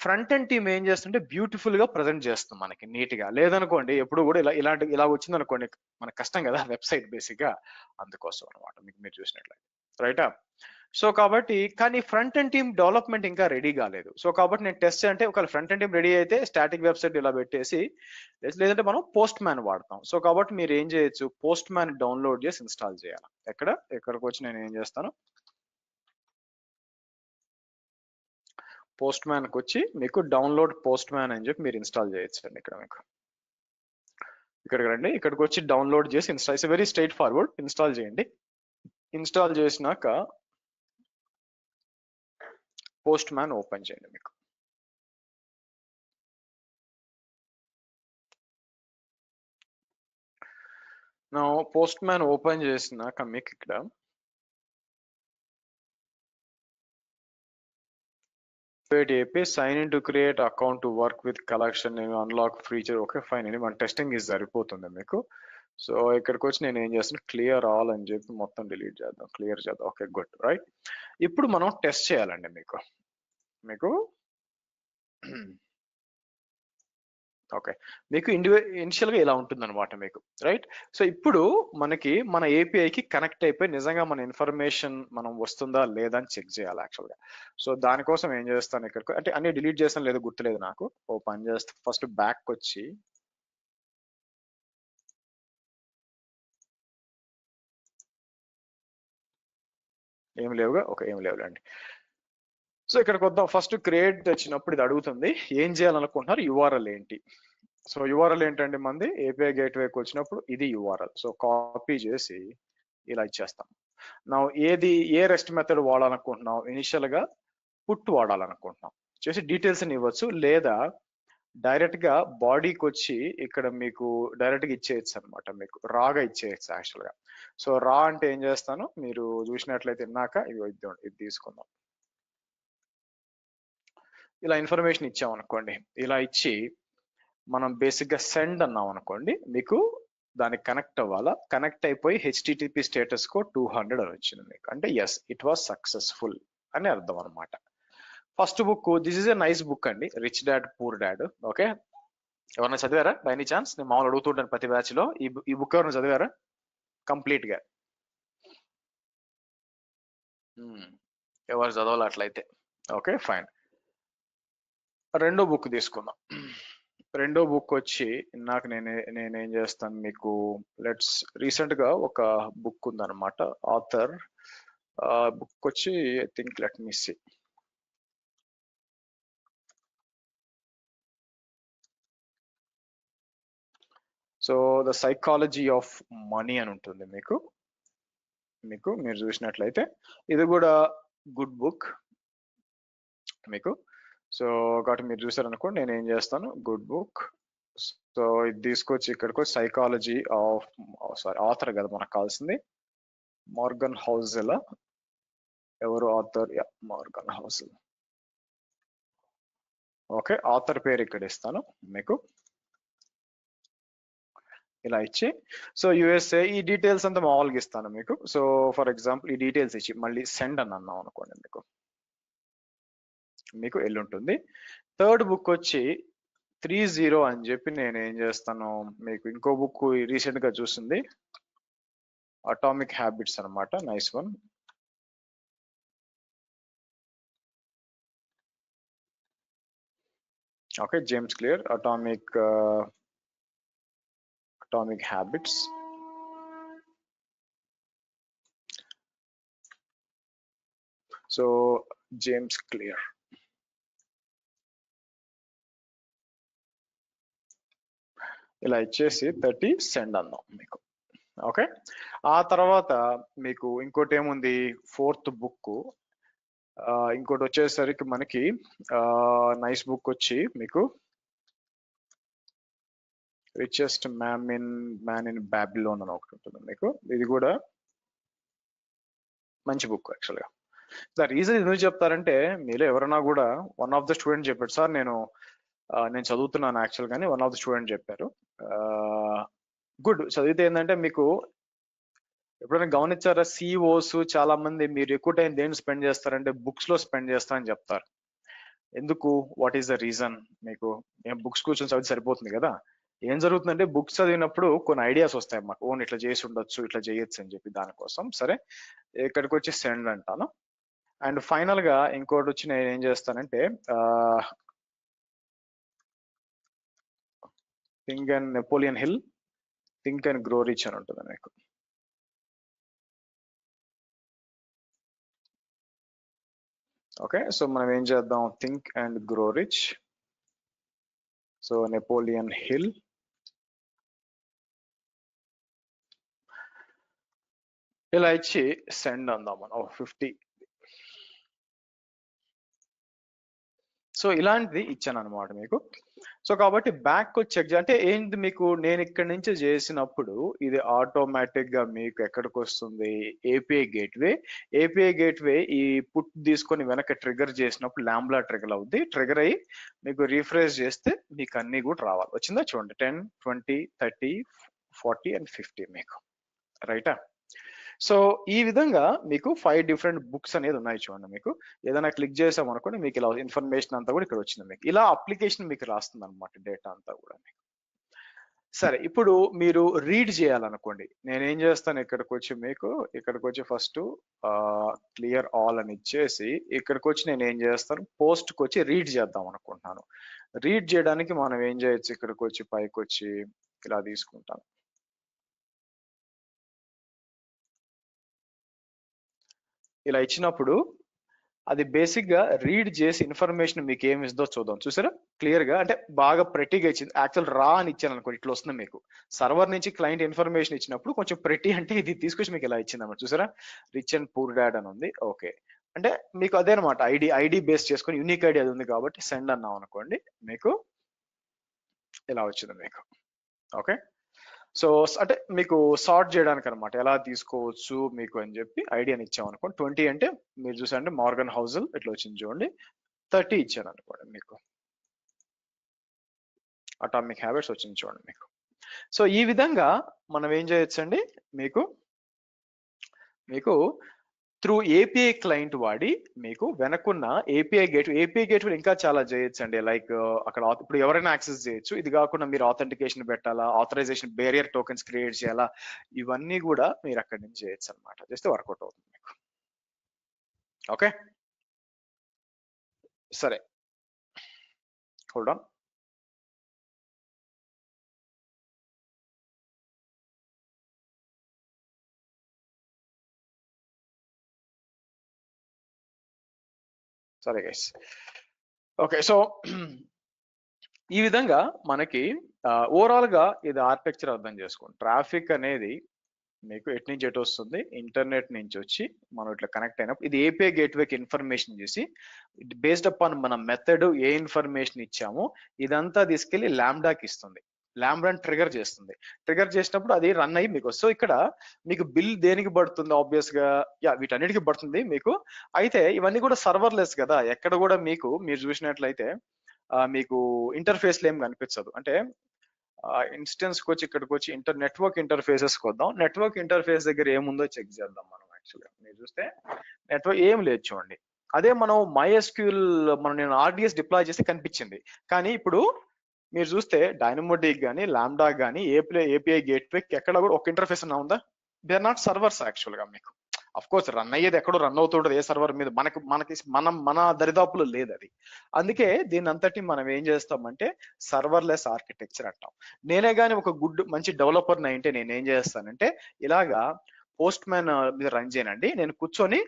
ఫ్రంట్ ఎండ్ టీమ్ ఏం చేస్తుంటే బ్యూటిఫుల్ గా ప్రజెంట్ చేస్తుంది మనకి నీట్ గా. లేదనుకోండి ఎప్పుడు కూడా ఇలా వచ్చింది అనుకోండి, మనకు కష్టం కదా వెబ్సైట్ బేసిక్ గా, అందుకోసం అనమాట మీకు మీరు చూసినట్లయితే. రైటా? సో కాబట్టి కానీ ఫ్రంట్ ఎండ్ టీమ్ డెవలప్మెంట్ ఇంకా రెడీ కాలేదు. సో కాబట్టి నేను టెస్ట్ అంటే ఒకవేళ ఫ్రంట్ ఎండ్ టీమ్ రెడీ అయితే స్టాటిక్ వెబ్సైట్ ఇలా పెట్టేసి, లేదంటే మనం పోస్ట్ మ్యాన్ వాడతాం. సో కాబట్టి మీరు ఏం చేయొచ్చు, పోస్ట్ మ్యాన్ డౌన్లోడ్ చేసి ఇన్స్టాల్ చేయాలి. ఎక్కడికి వచ్చి నేను ఏం చేస్తాను, పోస్ట్ మ్యాన్కి వచ్చి మీకు డౌన్లోడ్ పోస్ట్ మ్యాన్ అని చెప్పి మీరు ఇన్స్టాల్ చేయొచ్చు అండి. ఇక్కడ మీకు ఇక్కడికి రండి, ఇక్కడికి వచ్చి డౌన్లోడ్ చేసి install, it's very straight forward. Install చేయండి. ఇన్స్టాల్ చేసినాక పోస్ట్ మ్యాన్ ఓపెన్ చేయండి. మీకు నా పోస్ట్ మ్యాన్ ఓపెన్ చేసినాక మీకు ఇక్కడ API sign in to create account to work with collection and unlock feature. Okay fine అండి, మన టెస్టింగ్ ఇది సరిపోతుంది మీకు. సో ఇక్కడికి వచ్చి నేను ఏం చేస్తాను, క్లియర్ ఆల్ అని చెప్పి మొత్తం డిలీట్ చేద్దాం, క్లియర్ చేద్దాం. Okay good. రైట్, ఇప్పుడు మనం టెస్ట్ చేయాలండి మీకు ఓకే మీకు ఇనిషియల్ గా ఇలా ఉంటుంది అనమాట మీకు. రైట్, సో ఇప్పుడు మనకి మన ఏపీఐకి కనెక్ట్ అయిపోయి నిజంగా మన ఇన్ఫర్మేషన్ మనం వస్తుందా లేదా అని చెక్ చేయాలి యాక్చువల్ గా. సో దానికోసం ఏం చేస్తాను, ఇక్కడికి అంటే అన్ని డిలీట్ చేస్తాను, లేదు గుర్తులేదు నాకు. ఓ పని చేస్తే ఫస్ట్ బ్యాక్ వచ్చి ఏం లేవుగా, ఓకే ఏం లేవులేండి. సో ఇక్కడికి వద్దాం. ఫస్ట్ క్రియేట్ వచ్చినప్పుడు ఇది అడుగుతుంది ఏం చేయాలనుకుంటున్నారు, యుఆర్ఎల్ ఏంటి. సో యుఆర్ఎల్ ఏంటంటే మంది ఏపీఐ గేట్వేకి వచ్చినప్పుడు ఇది యుఆర్ఎల్. సో కాపీ చేసి ఇలా ఇచ్చేస్తాం. నా ఏ రెస్ట్ మెథడ్ వాడాలనుకుంటున్నాం, ఇనిషియల్ గా పుట్ వాడాలనుకుంటున్నాం చేసి డీటెయిల్స్ ఇవ్వచ్చు, లేదా డైరెక్ట్ గా బాడీకి వచ్చి ఇక్కడ మీకు డైరెక్ట్ గా ఇచ్చేయచ్చు అనమాట, మీకు రాగా ఇచ్చేయచ్చు యాక్చువల్ గా. సో రా అంటే ఏం చేస్తాను, మీరు చూసినట్లయితే ఇందాక ఇది తీసుకుందాం. ఇలా ఇన్ఫర్మేషన్ ఇచ్చాం అనుకోండి, ఇలా ఇచ్చి మనం బేసిక్ గా సెండ్ అన్నాం అనుకోండి, మీకు దానికి కనెక్ట్ అవ్వాలా, కనెక్ట్ అయిపోయి హెచ్టిటిపి స్టేటస్ కో 200 అని వచ్చింది మీకు, అంటే ఎస్ ఇట్ వాస్ సక్సెస్ఫుల్ అని అర్థం అనమాట. First book, this is a nice book అండి, rich dad poor dad. Okay, ఎవరైనా చదివారా బై ఎనీ ఛాన్స్? నేను మామూలు అడుగుతుంటాను ప్రతి బ్యాచ్ లో, ఈ బుక్ ఎవరైనా చదివారా కంప్లీట్ గా? ఎవరు చదవాలి అట్లయితే? Okay fine. రెండో బుక్ తీసుకుందాం. రెండో బుక్ వచ్చి నాకు నేనేం చేస్తాను మీకు, లెట్స్ రీసెంట్ గా ఒక బుక్ ఉందన్నమాట, ఆథర్ బుక్ వచ్చి I think let me see. So the psychology of money అని ఉంటుంది మీరు చూసినట్లయితే ఇది కూడా గుడ్ బుక్ మీకు. సో కాబట్టి మీరు చూసారనుకోండి, నేను ఏం చేస్తాను, గుడ్ బుక్. సో ఇది తీసుకొచ్చి ఇక్కడికి సైకాలజీ ఆఫ్, సారీ ఆథర్ కదా మనకు కావాల్సింది, మార్గన్ హౌసెల్. ఎవరు ఆథర్? మార్గన్ హౌసెల్. ఓకే, ఆథర్ పేరు ఇక్కడ ఇస్తాను మీకు, ఇలా ఇచ్చి. సో యుఎస్ఏ ఈ డీటెయిల్స్ అంతా మామూలుగా ఇస్తాను మీకు. సో ఫర్ ఎగ్జాంపుల్ ఈ డీటెయిల్స్ ఇచ్చి మళ్ళీ సెండ్ అని అన్నాం అనుకోండి, మీకు వెళ్ళి ఉంటుంది. థర్డ్ బుక్ వచ్చి 30 అని చెప్పి నేను ఏం చేస్తాను మీకు, ఇంకో బుక్ రీసెంట్ గా చూసింది, అటామిక్ హ్యాబిట్స్ అనమాట, nice one. Okay, James clear, atomic habits. So James clear. ఇలా ఇచ్చేసి 30 సెండ్ అందాం మీకు. ఓకే, ఆ తర్వాత మీకు ఇంకోటి ఏముంది, ఫోర్త్ బుక్, ఇంకోటి వచ్చేసరికి మనకి నైస్ బుక్ వచ్చి మీకు రిచెస్ట్ మ్యాన్ ఇన్ బాబిలోన్ అని ఒకటి ఉంటుంది మీకు. ఇది కూడా మంచి బుక్ యాక్చువల్గా. ద రీజన్ ఎందుకు చెప్తారంటే, మీరు ఎవరైనా కూడా, వన్ ఆఫ్ ద స్టూడెంట్ చెప్పాడు సార్, నేను చదువుతున్నాను యాక్చువల్ గానీ వన్ ఆఫ్ ద స్టూడెంట్ చెప్పారు, గుడ్ చదివితే ఏంటంటే మీకు ఎప్పుడైనా గమనించారా, సిఓస్ చాలా మంది మీరు ఎక్కువ టైం దేని స్పెండ్ చేస్తారంటే బుక్స్ లో స్పెండ్ చేస్తారని చెప్తారు. ఎందుకు, వాట్ ఈస్ ద రీజన్? మీకు ఏం బుక్స్ కూర్చొని చదివి సరిపోతుంది కదా. ఏం జరుగుతుందంటే బుక్స్ చదివినప్పుడు కొన్ని ఐడియాస్ వస్తాయి మాకు, ఓన్ ఇట్లా చేసి ఉండొచ్చు, ఇట్లా చేయొచ్చు అని చెప్పి, దానికోసం సరే ఇక్కడికి వచ్చి సెండ్ అంటాను. అండ్ ఫైనల్ గా ఇంకోటి వచ్చి నేను ఏం చేస్తానంటే, think and Napoleon hill, think and grow rich అని ఉంటుంది మీకు. ఓకే, సో మనం ఏం చేద్దాం, think and grow rich, so Napoleon hill, ఇలా ఇచ్చి సెండ్ అందాం మనం 50. సో ఇలాంటిది ఇచ్చాను అనమాట మీకు. సో కాబట్టి బ్యాక్ చెక్ అంటే ఏంటి మీకు, నేను ఇక్కడి నుంచి చేసినప్పుడు ఇది ఆటోమేటిక్ గా మీకు ఎక్కడికి వస్తుంది, ఏపీఐ గేట్వే ఈ పుట్ తీసుకొని వెనక ట్రిగర్ చేసినప్పుడు ల్యాంబ్లా ట్రిగర్ అవుద్ది, ట్రిగర్ అయ్యి మీకు రిఫ్రెష్ చేస్తే మీకు అన్ని కూడా రావాలి. వచ్చిందా చూడండి, 10, 20, 30, 40 and 50 మీకు, రైటా. సో ఈ విధంగా మీకు 5 డిఫరెంట్ బుక్స్ అనేది ఉన్నాయి చూడండి. మీకు ఏదైనా క్లిక్ చేసాం అనుకోండి, మీకు ఇలా ఇన్ఫర్మేషన్ అంతా కూడా ఇక్కడ వచ్చింది మీకు, ఇలా అప్లికేషన్ మీకు రాస్తుంది అనమాట, డేటా అంతా కూడా మీకు. సరే, ఇప్పుడు మీరు రీడ్ చేయాలనుకోండి, నేనేం చేస్తాను, ఇక్కడికి వచ్చి ఫస్ట్ క్లియర్ ఆల్ అని ఇచ్చేసి ఇక్కడికి వచ్చి నేను ఏం చేస్తాను, పోస్ట్కి వచ్చి రీడ్ చేద్దాం అనుకుంటున్నాను. రీడ్ చేయడానికి మనం ఏం చేయొచ్చు, ఇక్కడికి వచ్చి పైకి వచ్చి ఇలా తీసుకుంటాను. ఇలా ఇచ్చినప్పుడు అది బేసిక్ గా రీడ్ చేసి ఇన్ఫర్మేషన్ మీకు ఏమి ఇస్తుందో చూద్దాం. చూసారా క్లియర్ గా, అంటే బాగా ప్రెటీగా ఇచ్చింది. యాక్చువల్ రా అని ఇచ్చాను అనుకోండి, ఇట్లా వస్తుంది మీకు. సర్వర్ నుంచి క్లయింట్ ఇన్ఫర్మేషన్ ఇచ్చినప్పుడు కొంచెం ప్రెటీ అంటే ఇది తీసుకొచ్చి మీకు ఇలా ఇచ్చింది అన్నమాట. చూసారా, రిచ్ అండ్ పూర్ డాడ్ అని ఉంది. ఓకే, అంటే మీకు అదే అనమాట, ఐడి బేస్ చేసుకొని యూనిక్ ఐడి అది ఉంది కాబట్టి సెండ్ అన్నాం అనుకోండి, మీకు ఇలా వచ్చింది మీకు. ఓకే, సో అంటే మీకు సార్ట్ చేయడానికి అనమాట, ఎలా తీసుకోవచ్చు మీకు అని చెప్పి ఐడియాని ఇచ్చాం అనుకోండి. 20 అంటే మీరు చూసారంటే మార్గన్ హౌజల్ ఇట్లా వచ్చింది చూడండి. 30 ఇచ్చాను అనుకోండి మీకు, అటామిక్ హ్యాబిట్స్ వచ్చింది చూడండి మీకు. సో ఈ విధంగా మనం ఏం చేయొచ్చండి, మీకు త్రూ ఏపీఐ క్లయింట్ వాడి మీకు వెనకున్న ఏపీఐ గేట్ ఇంకా చాలా చేయొచ్చు అండి. లైక్ అక్కడ ఇప్పుడు ఎవరైనా యాక్సెస్ చేయొచ్చు. ఇది కాకుండా మీరు ఆథెంటికేషన్ పెట్టాలా, ఆథరైజేషన్ బేరియర్ టోకెన్స్ క్రియేట్ చేయాలా, ఇవన్నీ కూడా మీరు అక్కడి నుంచి చేయొచ్చు అనమాట. జస్ట్ వర్కౌట్ అవుతుంది మీకు. ఓకే, సరే, హోల్డ్ ఆన్. సరే గైస్, ఓకే. సో ఈ విధంగా మనకి ఓవరాల్ గా ఇది ఆర్కిటెక్చర్ అర్థం చేసుకోండి. ట్రాఫిక్ అనేది మీకు ఎటు నుంచి ఎటు వస్తుంది, ఇంటర్నెట్ నుంచి వచ్చి మనం ఇట్లా కనెక్ట్ అయినప్పుడు ఇది ఏపీఐ గేట్వేకి ఇన్ఫర్మేషన్ చేసి బేస్డ్ అపాన్ మన మెథడ్ ఏ ఇన్ఫర్మేషన్ ఇచ్చామో ఇదంతా తీసుకెళ్లి ల్యాంబ్డాకి ఇస్తుంది. ల్యాంబ్డాని ట్రిగర్ చేస్తుంది. ట్రిగర్ చేసినప్పుడు అది రన్ అయ్యి మీకు. సో ఇక్కడ మీకు బిల్ దేనికి పడుతుంది, ఆబ్వియస్ గా వీటన్నిటికీ పడుతుంది మీకు. అయితే ఇవన్నీ కూడా సర్వర్లెస్ కదా, ఎక్కడ కూడా మీకు మీరు చూసినట్లయితే మీకు ఇంటర్ఫేస్లు ఏం కనిపించదు. అంటే ఇన్స్టెన్స్ కి వచ్చి ఇక్కడికి వచ్చి నెట్వర్క్ ఇంటర్ఫేసెస్ వద్దాం. నెట్వర్క్ ఇంటర్ఫేస్ దగ్గర ఏముందో చెక్ చేద్దాం మనం. యాక్చువల్గా మీరు చూస్తే నెట్వర్క్ ఏం లేదు చూడండి. అదే మనం MySQL నేను RDS డిప్లాయ్ చేస్తే కనిపించింది. కానీ ఇప్పుడు మీరు చూస్తే డైనమోడిక్ కానీ లాంబ్డా కానీ ఏపీఐ గేట్వే ఎక్కడ కూడా ఒక ఇంటర్ఫేస్ అన్నా ఉందా? They are not servers actual గా మీకు. అఫ్ కోర్స్ రన్ అయ్యేది ఎక్కడో రన్ అవుతుంటది ఏ సర్వర్ మీద, మన దరిదాపులో లేదు అది. అందుకే దీని అంతటి మనం ఏం చేస్తామంటే సర్వర్లెస్ ఆర్కిటెక్చర్ అంటాం. నేనే కానీ ఒక మంచి డెవలపర్ అయితే నేను ఏం చేస్తానంటే ఇలాగా పోస్ట్ మ్యాన్ మీద రన్ చేయనండి. నేను కూర్చొని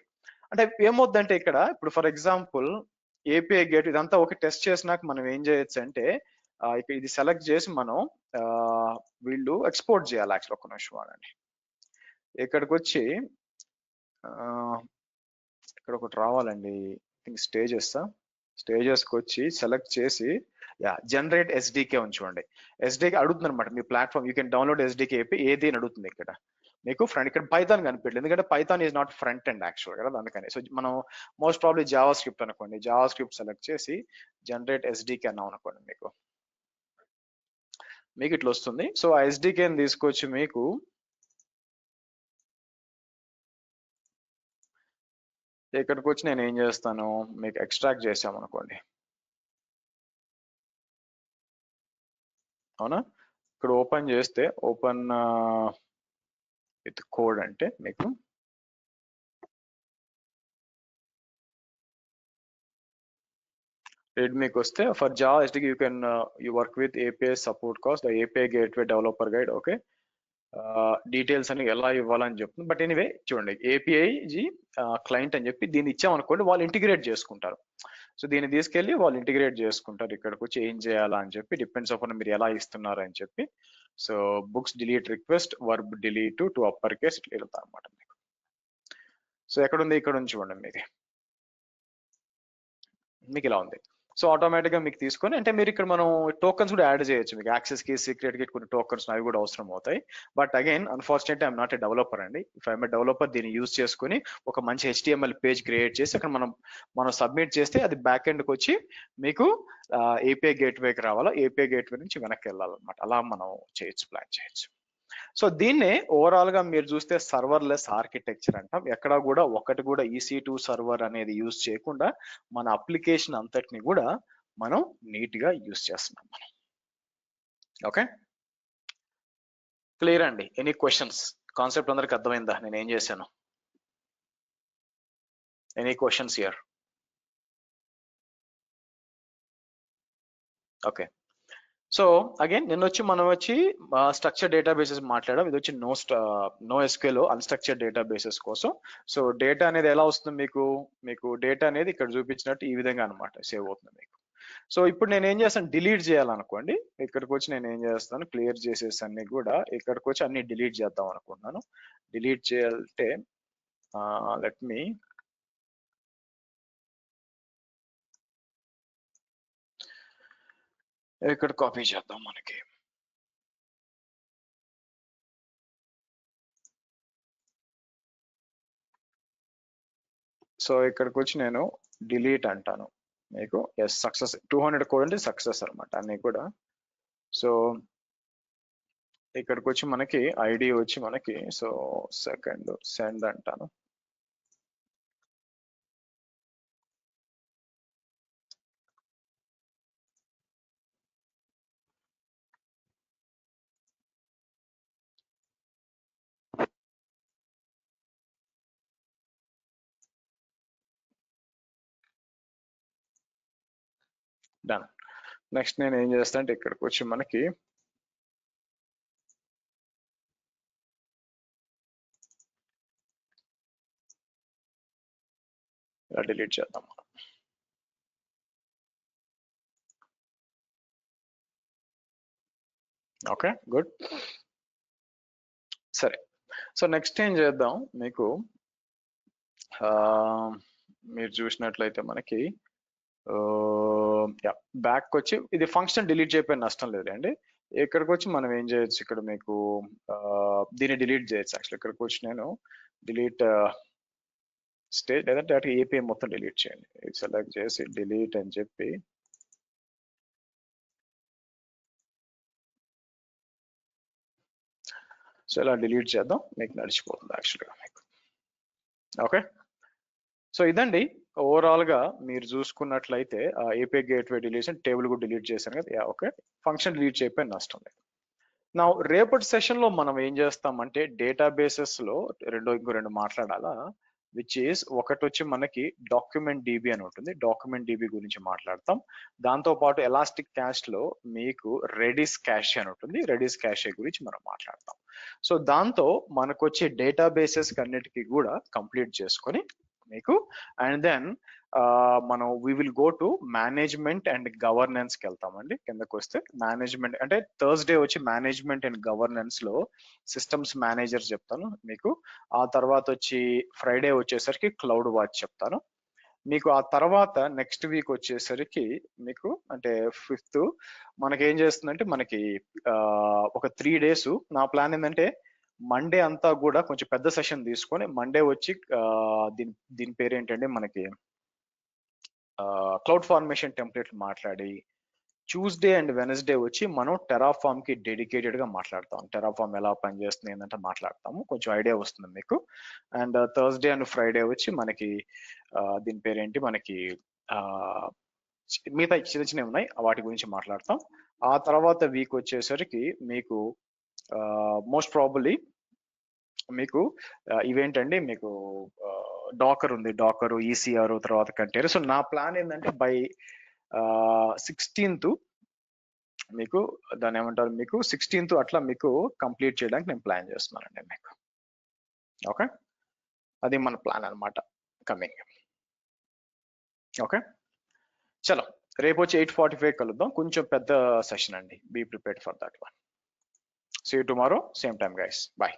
అంటే ఏమవుద్దంటే ఇక్కడ ఇప్పుడు ఫర్ ఎగ్జాంపుల్ ఏపీఐ గేట్ ఇదంతా ఒక టెస్ట్ చేసినాక మనం ఏం చేయొచ్చు అంటే ఇక్కడ ఇది సెలెక్ట్ చేసి మనం వీళ్ళు ఎక్స్పోర్ట్ చేయాలి. యాక్చువల్ ఒక నిమిషం వాడండి. ఇక్కడికి వచ్చి ఇక్కడ ఒకటి రావాలండి, స్టేజెస్కి వచ్చి సెలెక్ట్ చేసి జనరేట్ ఎస్డికే ఉంచుకోండి. ఎస్డికే అడుగుతుంది అనమాట మీ platform, you can download SDK ఏది అని అడుగుతుంది. ఇక్కడ మీకు ఫ్రంట్, ఇక్కడ పైథాన్ కనిపించలేదు ఎందుకంటే Python is not front end actual కదా, అందుకని. సో మనం మోస్ట్ ప్రాబ్లీ జావా స్క్రిప్ట్ అనుకోండి, జావా స్క్రిప్ట్ సెలెక్ట్ చేసి జనరేట్ ఎస్డికే అన్నాం అనుకోండి, మీకు ఇట్లా వస్తుంది. సో ఆ ఎస్డికేని తీసుకొచ్చి మీకు ఇక్కడికి వచ్చి నేను ఏం చేస్తాను, మీకు ఎక్స్ట్రాక్ట్ చేసామనుకోండి, అవునా? ఇక్కడ ఓపెన్ చేస్తే ఓపెన్ విత్ కోడ్ అంటే మీకు రెడ్మీకి వస్తే for Java SDK you can you work with API support cost the API gateway developer guide. Okay, details అని ఎలా ఇవ్వాలని చెప్తుంది. బట్ ఎనీవే చూడండి, ఏపీఐజీ క్లయింట్ అని చెప్పి దీన్ని ఇచ్చామనుకోండి, వాళ్ళు ఇంటిగ్రేట్ చేసుకుంటారు. సో దీన్ని తీసుకెళ్ళి వాళ్ళు ఇంటిగ్రేట్ చేసుకుంటారు. ఇక్కడికి వచ్చి ఏం చేయాలా అని చెప్పి డిపెండ్స్ ఆన్ మీరు ఎలా ఇస్తున్నారు అని చెప్పి. So books delete request verb delete to upper case ఇట్లా వెళ్తారు అనమాట మీకు. సో ఎక్కడ ఉంది, ఇక్కడ నుంచి చూడండి మీకు ఇలా ఉంది. సో ఆటోమేటిక్ గా మీకు తీసుకొని అంటే మీరు ఇక్కడ మనం టోకన్స్ కూడా యాడ్ చేయొచ్చు. మీకు యాక్సెస్ కి సీక్రెట్ కి కొన్ని టోకన్స్ అవి కూడా అవసరం అవుతాయి. But again unfortunately I'm not a developer అండి. ఇఫ్ ఐఎమ్ ఏ డెవలపర్ దీన్ని యూజ్ చేసుకుని ఒక మంచి HTML పేజ్ క్రియేట్ చేసి అక్కడ మనం సబ్మిట్ చేస్తే అది బ్యాక్ ఎండ్కి వచ్చి మీకు ఏపీఐ గేట్వేకి రావాలా, ఏపీఐ గేట్వే నుంచి వెనక్కి వెళ్ళాలన్నమాట. అలా మనం చేయొచ్చు, ప్లాన్ చేయొచ్చు. సో దీన్నే ఓవరాల్ గా మీరు చూస్తే సర్వర్లెస్ ఆర్కిటెక్చర్ అంటాం. ఎక్కడ కూడా ఒకటి కూడా EC2 సర్వర్ అనేది యూజ్ చేయకుండా మన అప్లికేషన్ అంతటిని కూడా మనం నీట్ గా యూజ్ చేస్తున్నాం మనం. ఓకే, క్లియర్ అండి? Any questions? కాన్సెప్ట్ అందరికి అర్థమైందా నేను ఏం చేశాను? Any questions here? Okay, so again మనం వచ్చి స్ట్రక్చర్ డేటాబేసెస్ మాట్లాడడం. ఇది వచ్చి నో ఎస్క్యూఎల్ అన్స్ట్రక్చర్డ్ డేటాబేసెస్ కోసం. సో డేటా అనేది ఎలా వస్తుంది మీకు డేటా అనేది ఇక్కడ చూపించినట్టు ఈ విధంగా అనమాట సేవ్ అవుతుంది మీకు. సో ఇప్పుడు నేను ఏం చేస్తాను, డిలీట్ చేయాలనుకోండి, ఇక్కడికి వచ్చి నేను ఏం చేస్తాను, క్లియర్ చేసేసి అన్ని కూడా ఇక్కడికి వచ్చి అన్ని డిలీట్ చేద్దాం అనుకుంటున్నాను. డిలీట్ చేయాలంటే లెట్ మీ ఇక్కడ కాపీ చేద్దాం మనకి. సో ఇక్కడికి వచ్చి నేను డిలీట్ అంటాను మీకు. ఎస్ సక్సెస్ 200 కోడ్ అంటే సక్సెస్ అనమాట అన్ని కూడా. సో ఇక్కడికి వచ్చి మనకి ఐడి వచ్చి మనకి సో సెకండ్ సెండ్ అంటాను. డన్. నెక్స్ట్ నేను ఏం చేస్తాను అంటే ఇక్కడికి వచ్చి మనకి ఇలా డిలీట్ చేద్దాం మనం. Okay good. సరే సో నెక్స్ట్ ఏం చేద్దాం మీకు, మీరు చూసినట్లయితే మనకి బ్యాక్ వచ్చి ఇది ఫంక్షన్ డిలీట్ చేయకపోయిన నష్టం లేదండి. ఇక్కడికి వచ్చి మనం ఏం చేయొచ్చు, ఇక్కడ మీకు దీన్ని డిలీట్ చేయొచ్చు. యాక్చువల్లీ ఇక్కడికి వచ్చి నేను డిలీట్ స్టేట్ లేదంటే అటు ఏపీఐ మొత్తం డిలీట్ చేయండి. సెలెక్ట్ చేసి డిలీట్ అని చెప్పి సో ఇలా డిలీట్ చేద్దాం, మీకు నడిచిపోతుంది యాక్చువల్గా మీకు. ఓకే సో ఇదండి ఓవరాల్ గా మీరు చూసుకున్నట్లయితే ఏపీఐ గేట్వే డిలీషన్ టేబుల్ కూడా డిలీట్ చేశాను కదా. ఓకే ఫంక్షన్ డిలీట్ చేయకపోయిన నష్టం లేదు. నా రేపటి సెషన్ లో మనం ఏం చేస్తామంటే డేటాబేసెస్ లో ఇంకో రెండు మాట్లాడాలా, విచ్ ఈస్ ఒకటి వచ్చి మనకి డాక్యుమెంట్ డిబి అని ఉంటుంది. డాక్యుమెంట్ డిబి గురించి మాట్లాడతాం. దాంతో పాటు ఎలాస్టిక్ క్యాష్ లో మీకు రెడిస్ క్యాష్ అని ఉంటుంది. రెడిస్ క్యాష్ గురించి మనం మాట్లాడతాం. సో దాంతో మనకు వచ్చే డేటాబేసెస్ అన్నిటికీ కూడా కంప్లీట్ చేసుకొని మీకు అండ్ దెన్ మనం we will go to management and governance కి వెళ్తామండి. కిందకు వస్తే మేనేజ్మెంట్ అంటే థర్స్డే వచ్చి మేనేజ్మెంట్ అండ్ గవర్నెన్స్ లో సిస్టమ్స్ మేనేజర్ చెప్తాను మీకు. ఆ తర్వాత వచ్చి ఫ్రైడే వచ్చేసరికి క్లౌడ్ వాచ్ చెప్తాను మీకు. ఆ తర్వాత నెక్స్ట్ వీక్ వచ్చేసరికి మీకు అంటే 5th మనకి ఏం చేస్తుందంటే మనకి ఒక 3 days నా ప్లాన్ ఏంటంటే మండే అంతా కూడా కొంచెం పెద్ద సెషన్ తీసుకొని మండే వచ్చి దీని పేరు ఏంటంటే మనకి క్లౌడ్ ఫార్మేషన్ టెంప్లెట్ మాట్లాడి, ట్యూస్డే అండ్ వెనస్డే వచ్చి మనం టెరాఫామ్ కి డెడికేటెడ్ గా మాట్లాడతాం. టెరాఫామ్ ఎలా పనిచేస్తుంది ఏంటంటే మాట్లాడతాము, కొంచెం ఐడియా వస్తుంది మీకు. అండ్ థర్స్డే అండ్ ఫ్రైడే వచ్చి మనకి దీని పేరేంటి మనకి మిగతా చిన్న చిన్నవి ఉన్నాయి వాటి గురించి మాట్లాడతాం. ఆ తర్వాత వీక్ వచ్చేసరికి మీకు మోస్ట్ ప్రాబబ్లీ మీకు ఇవేంటండి మీకు డాకర్ ఉంది, డాకర్ ఈసీఆర్ తర్వాత కంటైనర్. సో నా ప్లాన్ ఏంటంటే బై 16th మీకు దాన్ని ఏమంటారు మీకు 16th అట్లా మీకు కంప్లీట్ చేయడానికి నేను ప్లాన్ చేస్తున్నానండి మీకు. ఓకే అది మన ప్లాన్ అనమాట కమింగ్. ఓకే చలో రేపు వచ్చి 8:45 కలుద్దాం. కొంచెం పెద్ద సెషన్ అండి, be prepared for that one. See you tomorrow same time guys, bye.